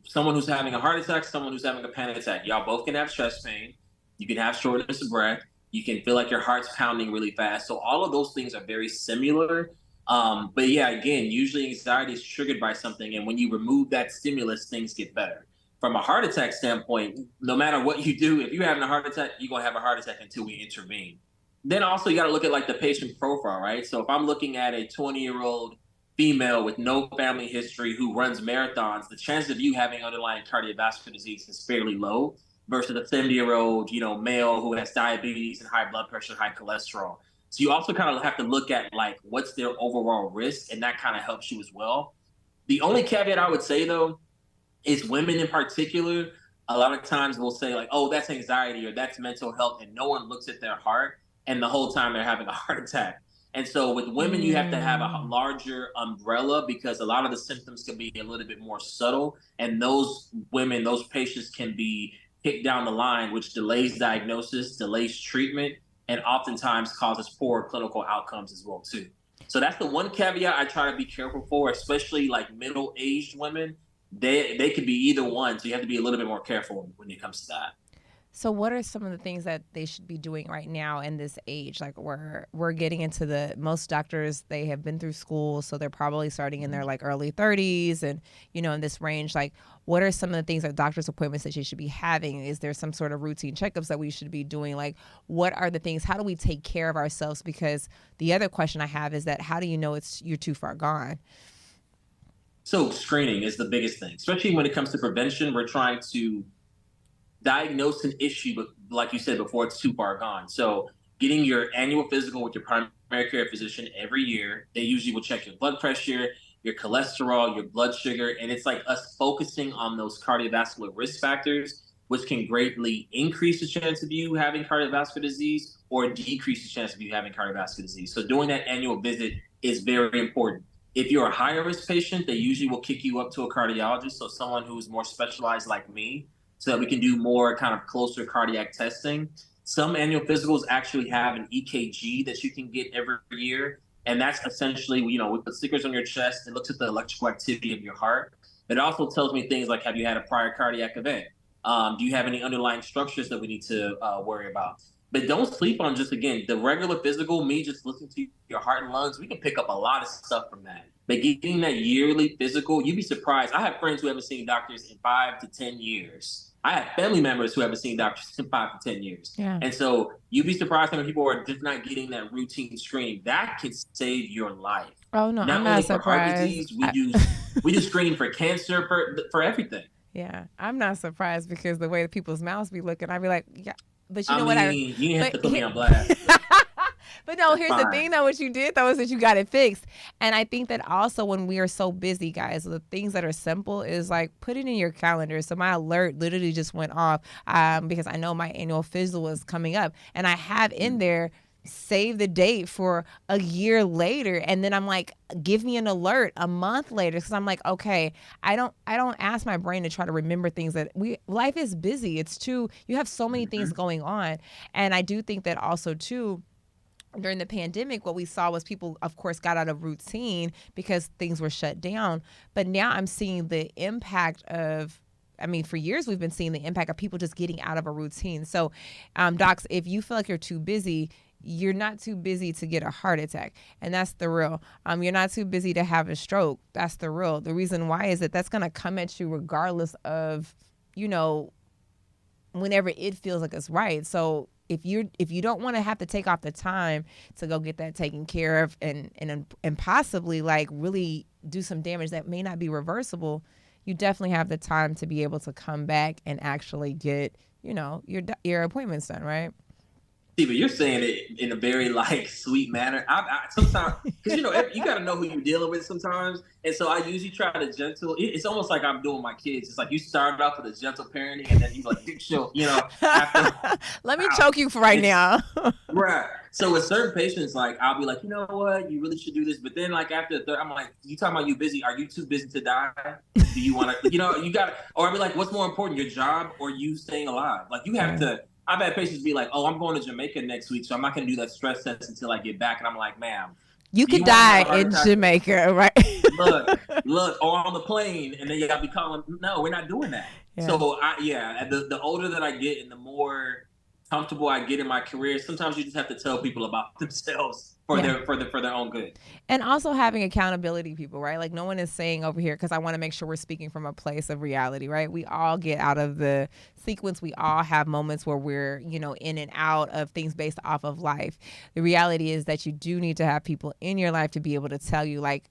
someone who's having a heart attack, someone who's having a panic attack. Y'all both can have chest pain. You can have shortness of breath. You can feel like your heart's pounding really fast. So all of those things are very similar. But yeah, again, usually anxiety is triggered by something, and when you remove that stimulus, things get better. From a heart attack standpoint, no matter what you do, if you're having a heart attack, you're gonna have a heart attack until we intervene. Then also you got to look at like the patient profile, right? So if I'm looking at a 20-year-old female with no family history who runs marathons, the chance of you having underlying cardiovascular disease is fairly low versus a 70-year-old, male who has diabetes and high blood pressure, high cholesterol. So you also kind of have to look at like what's their overall risk, and that kind of helps you as well. The only caveat I would say though is women in particular, a lot of times will say like, oh, that's anxiety or that's mental health, and no one looks at their heart, and the whole time they're having a heart attack. And so with women, you have to have a Mm. larger umbrella because a lot of the symptoms can be a little bit more subtle, and those women, those patients can be kicked down the line, which delays diagnosis, delays treatment, and oftentimes causes poor clinical outcomes as well too. So that's the one caveat I try to be careful for, especially like middle-aged women. They could be either one, so you have to be a little bit more careful when it comes to that. So what are some of the things that they should be doing right now in this age? Like we're getting into the most doctors, they have been through school, so they're probably starting in their like early 30s and in this range. Like what are some of the things like doctor's appointments that you should be having? Is there some sort of routine checkups that we should be doing? Like what are the things? How do we take care of ourselves? Because the other question I have is that how do you know you're too far gone? So screening is the biggest thing, especially when it comes to prevention. We're trying to diagnose an issue, but like you said before, it's too far gone. So getting your annual physical with your primary care physician every year. They usually will check your blood pressure, your cholesterol, your blood sugar, and it's like us focusing on those cardiovascular risk factors, which can greatly increase the chance of you having cardiovascular disease or decrease the chance of you having cardiovascular disease. So doing that annual visit is very important. If you're a higher risk patient, they usually will kick you up to a cardiologist, so someone who's more specialized like me, so that we can do more kind of closer cardiac testing. Some annual physicals actually have an EKG that you can get every year. And that's essentially, we put stickers on your chest. It looks at the electrical activity of your heart. It also tells me things like, have you had a prior cardiac event? Do you have any underlying structures that we need to worry about? But don't sleep on just, again, the regular physical, me just listening to your heart and lungs. We can pick up a lot of stuff from that. But getting that yearly physical, you'd be surprised. I have friends who haven't seen doctors in 5 to 10 years. I have family members who haven't seen doctors in 5 to 10 years. Yeah. And so you'd be surprised how many people are just not getting that routine screening. That can save your life. Oh no, I'm Not not only for heart surprised. disease, we do screening for cancer, for everything. Yeah, I'm not surprised because the way that people's mouths be looking, I'd be like, yeah, but you I know what? mean, you have But to put me on blast. but no, That's here's the fine. thing though, what you did though is that you got it fixed. And I think that also when we are so busy, guys, the things that are simple is like put it in your calendar. So my alert literally just went off because I know my annual physical is coming up and I have in there save the date for a year later, and then I'm like, give me an alert a month later, because I'm like, okay, I don't ask my brain to try to remember things that life is busy. It's too, you have so many things Mhm. going on. And I do think that also too, during the pandemic, what we saw was people, of course, got out of routine because things were shut down. But now I'm seeing the impact of, I mean, for years we've been seeing the impact of people just getting out of a routine. So, docs, if you feel like you're too busy, you're not too busy to get a heart attack, and that's the real. You're not too busy to have a stroke. That's the real. The reason why is that that's going to come at you regardless of, you know, whenever it feels like it's right. So if you don't want to have to take off the time to go get that taken care of and possibly like really do some damage that may not be reversible, you definitely have the time to be able to come back and actually get, your appointments done, right? See, but you're saying it in a very like sweet manner. I sometimes, because you got to know who you're dealing with sometimes, and so I usually try to gentle. It's almost like I'm doing my kids. It's like you start off with a gentle parenting, and then you like chill. After Let me wow, choke you for right it's now. right. So with certain patients, like I'll be like, you know what, you really should do this. But then like after the third, I'm like, you talking about you busy? Are you too busy to die? Do you want to? You got to. Or I'll be like, what's more important, your job or you staying alive? Like you have Yeah. to. I've had patients be like, oh, I'm going to Jamaica next week, so I'm not going to do that stress test until I get back. And I'm like, ma'am, You do you could want to have die a heart in attack? Jamaica, right? Look, or on the plane, and then you got to be calling. No, we're not doing that. Yeah. So the older that I get and the more comfortable I get in my career, sometimes you just have to tell people about themselves for Yeah. their own good. And also having accountability people, right? Like no one is saying over here, because I want to make sure we're speaking from a place of reality, right? We all get out of the sequence. We all have moments where we're, in and out of things based off of life. The reality is that you do need to have people in your life to be able to tell you, like,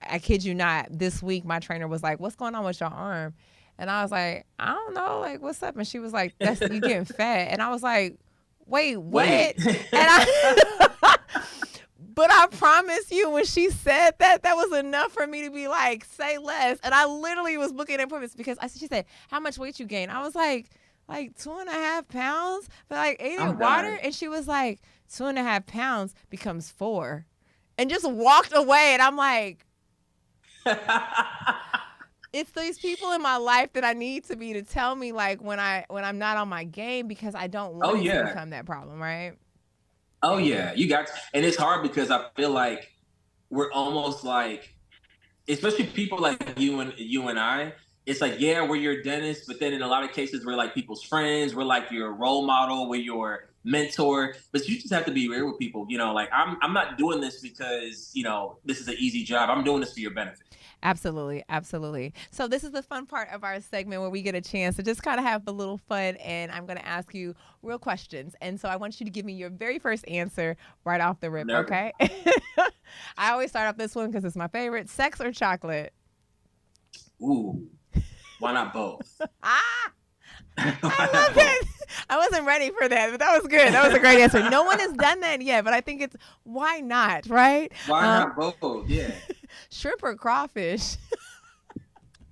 I kid you not, this week my trainer was like, what's going on with your arm? And I was like, I don't know, like, what's up? And she was like, that's you getting fat. And I was like, wait, what? Wait. And I But I promise you, when she said that, that was enough for me to be like, say less. And I literally was looking at promise because she said, how much weight you gain? I was like 2.5 pounds, but like ate it I'm water. done. And she was like, 2.5 pounds becomes 4, and just walked away. And I'm like, it's these people in my life that I need to be to tell me like when I'm not on my game, because I don't Oh want it to yeah. become that problem, right? Oh yeah. You got, and it's hard because I feel like we're almost like, especially people like you and I, it's like, yeah, we're your dentist, but then in a lot of cases we're like people's friends, we're like your role model, we're your mentor. But you just have to be real with people, like I'm not doing this because, this is an easy job. I'm doing this for your benefit. Absolutely, absolutely. So this is the fun part of our segment where we get a chance to just kind of have a little fun, and I'm going to ask you real questions. And so I want you to give me your very first answer right off the I'm rip, nervous. okay? I always start off this one because it's my favorite. Sex or chocolate? Ooh, why not both? Ah, Why I not love both? it. I wasn't ready for that, but that was good. That was a great answer. No one has done that yet, but I think it's why not, right? Why Um, not both? Yeah. shrimp or crawfish?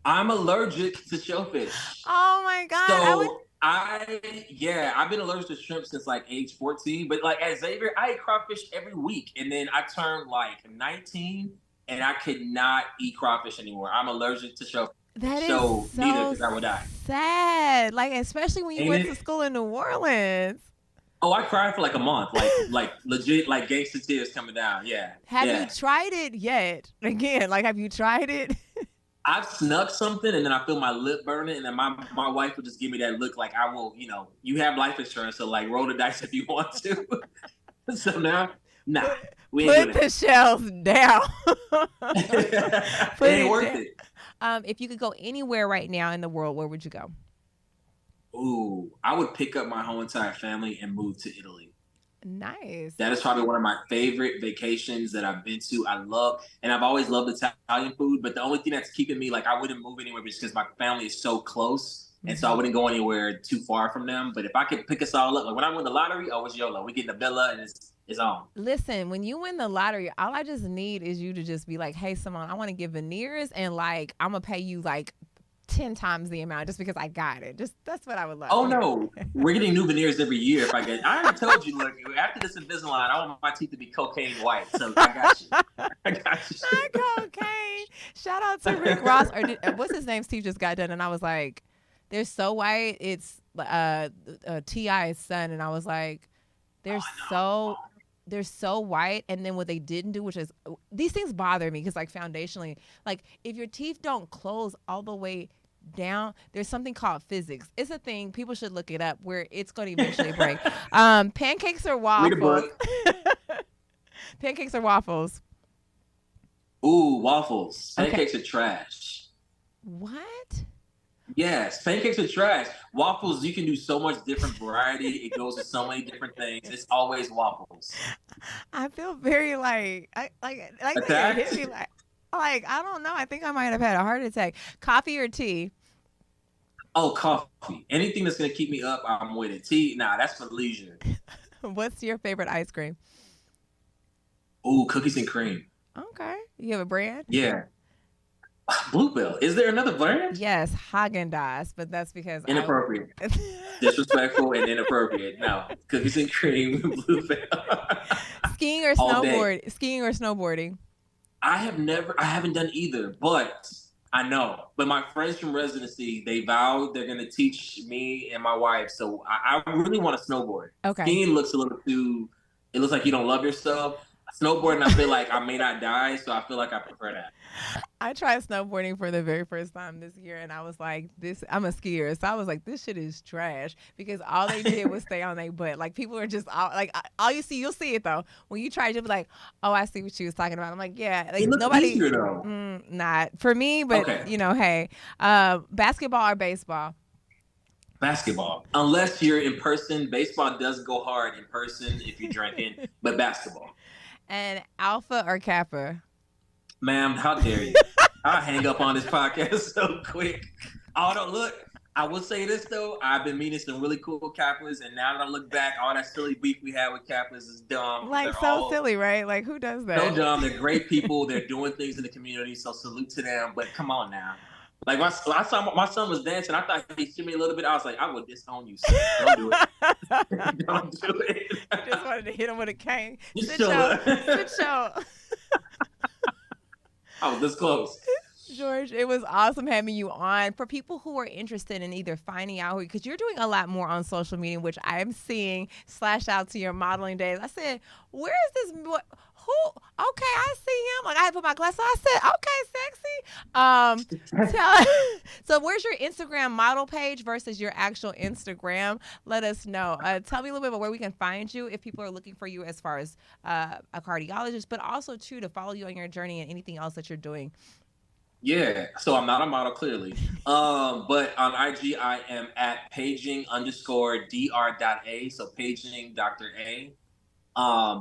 I'm allergic to shellfish. Oh my God. So I've been allergic to shrimp since like age 14. But like at Xavier, I ate crawfish every week. And then I turned like 19 and I could not eat crawfish anymore. I'm allergic to shellfish. That is So neither, so because I would die. sad. Like, especially when you Ain't went to it? school in New Orleans. Oh, I cried for like a month. Like legit, like gangster tears coming down. Yeah. Have you Yeah. tried it yet? Again, like, have you tried it? I've snuck something and then I feel my lip burning, and then my wife would just give me that look like, I will, you have life insurance, so like roll the dice if you want to. So now, nah, put we ain't put doing the shells down. that. It Put ain't it worth down. it. If you could go anywhere right now in the world, where would you go? Ooh, I would pick up my whole entire family and move to Italy. Nice. That is probably one of my favorite vacations that I've been to. I love, and I've always loved Italian food. But the only thing that's keeping me, like, I wouldn't move anywhere because my family is so close, and so I Mhm. wouldn't go anywhere too far from them. But if I could pick us all up, like when I win the lottery, oh, it's YOLO. We get in the villa and it's on. Listen, when you win the lottery, all I just need is you to just be like, "Hey, Simone, I want to get veneers, and like, I'm gonna pay you like 10 times the amount just because I got it." Just that's what I would love Oh to hear. no, we're getting new veneers every year. If I get, I already told you. Look, after this Invisalign, I want my teeth to be cocaine white. So I got you. I got you. Not cocaine. Shout out to Rick Ross, or what's his name? Steve just got done, and I was like, "They're so white." It's Ti's son, and I was like, "They're so." They're so white, and then what they didn't do, which is these things bother me because, like, foundationally, like if your teeth don't close all the way down, there's something called physics. It's a thing. People should look it up where it's going to eventually break. Pancakes or Read a waffles? book. Pancakes or waffles? Ooh, waffles. Okay. Pancakes are trash. What? Yes, pancakes are trash. Waffles, you can do so much different variety. It goes with so many different things. It's always waffles. I feel very like that hit Attacked? me like I don't know. I think I might have had a heart attack. Coffee or tea? Oh, coffee. Anything that's gonna keep me up, I'm with it. Tea, nah, that's for leisure. What's your favorite ice cream? Ooh, cookies and cream. Okay. You have a brand? Yeah. Bluebell. Is there another brand? Yes, Haagen Dazs, but that's because I. Inappropriate. Disrespectful and inappropriate. No. Cookies and cream, Bluebell. Skiing or All day. Skiing or snowboarding? I haven't done either, but I know. But my friends from residency, they vowed they're gonna teach me and my wife. So I really want to snowboard. Okay. Skiing looks a little too. It looks like you don't love yourself. Snowboarding, I feel like I may not die, so I feel like I prefer that. I tried snowboarding for the very first time this year, and I was like, "This." I'm a skier, so I was like, "This shit is trash," because all they did was stay on their butt. Like people are just all you see. You'll see it though when you try. You'll be like, "Oh, I see what she was talking about." I'm like, "Yeah." Like It looks nobody, easier though. not for me, but Okay, hey, basketball or baseball? basketball. Unless you're in person, baseball does go hard in person if you're drinking, but basketball. And alpha or kappa? Ma'am, how dare you? I'll hang up on this podcast so quick. Oh, don't look. I will say this though, I've been meeting some really cool Kappas, and now that I look back, all that silly beef we had with Kappas is dumb. Like They're so all silly, right? Like who does so that? dumb. They're great people. They're doing things in the community, so salute to them. But come on now. Like last time my son was dancing, I thought he should me a little bit. I was like, I will disown you, son. Don't do it. Don't do it. You just wanted to hit him with a cane. Just Sit chill your, it. sit your. I was this close. George, it was awesome having you on. For people who are interested in either finding out, because you're doing a lot more on social media, which I am seeing, slash out to your modeling days. I said, where is this? Who? Okay, I see him. Like I had to put my glasses on. I said, okay, sexy. So where's your Instagram model page versus your actual Instagram? Let us know. Tell me a little bit about where we can find you if people are looking for you as far as a cardiologist, but also too to follow you on your journey and anything else that you're doing. Yeah, so I'm not a model clearly. But on IG I am at paging_dr.a. So paging Dr. A.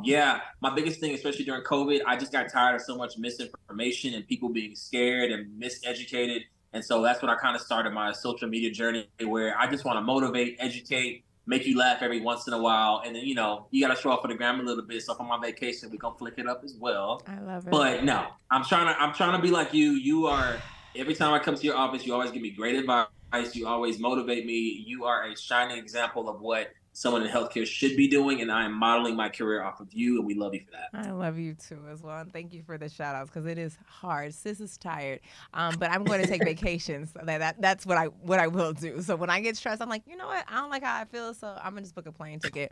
Yeah, my biggest thing, especially during COVID, I just got tired of so much misinformation and people being scared and miseducated. And so that's when I kind of started my social media journey where I just want to motivate, educate, make you laugh every once in a while. And then, you got to show off for the gram a little bit. So if I'm on vacation, we're going to flick it up as well. I love it. But no, I'm trying to be like you. You are, every time I come to your office, you always give me great advice. You always motivate me. You are a shining example of what someone in healthcare should be doing, and I am modeling my career off of you, and we love you for that. I love you too as well. And thank you for the shout outs because it is hard. Sis is tired. But I'm going to take vacations. That's what I will do. So when I get stressed, I'm like, you know what? I don't like how I feel, so I'm gonna just book a plane ticket.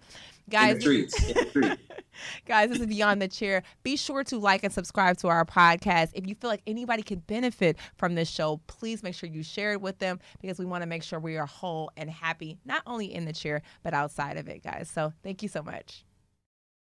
Guys, In the streets. guys, this is Beyond the Chair. Be sure to like and subscribe to our podcast. If you feel like anybody can benefit from this show, please make sure you share it with them because we want to make sure we are whole and happy, not only in the chair, but outside of it, guys. So thank you so much.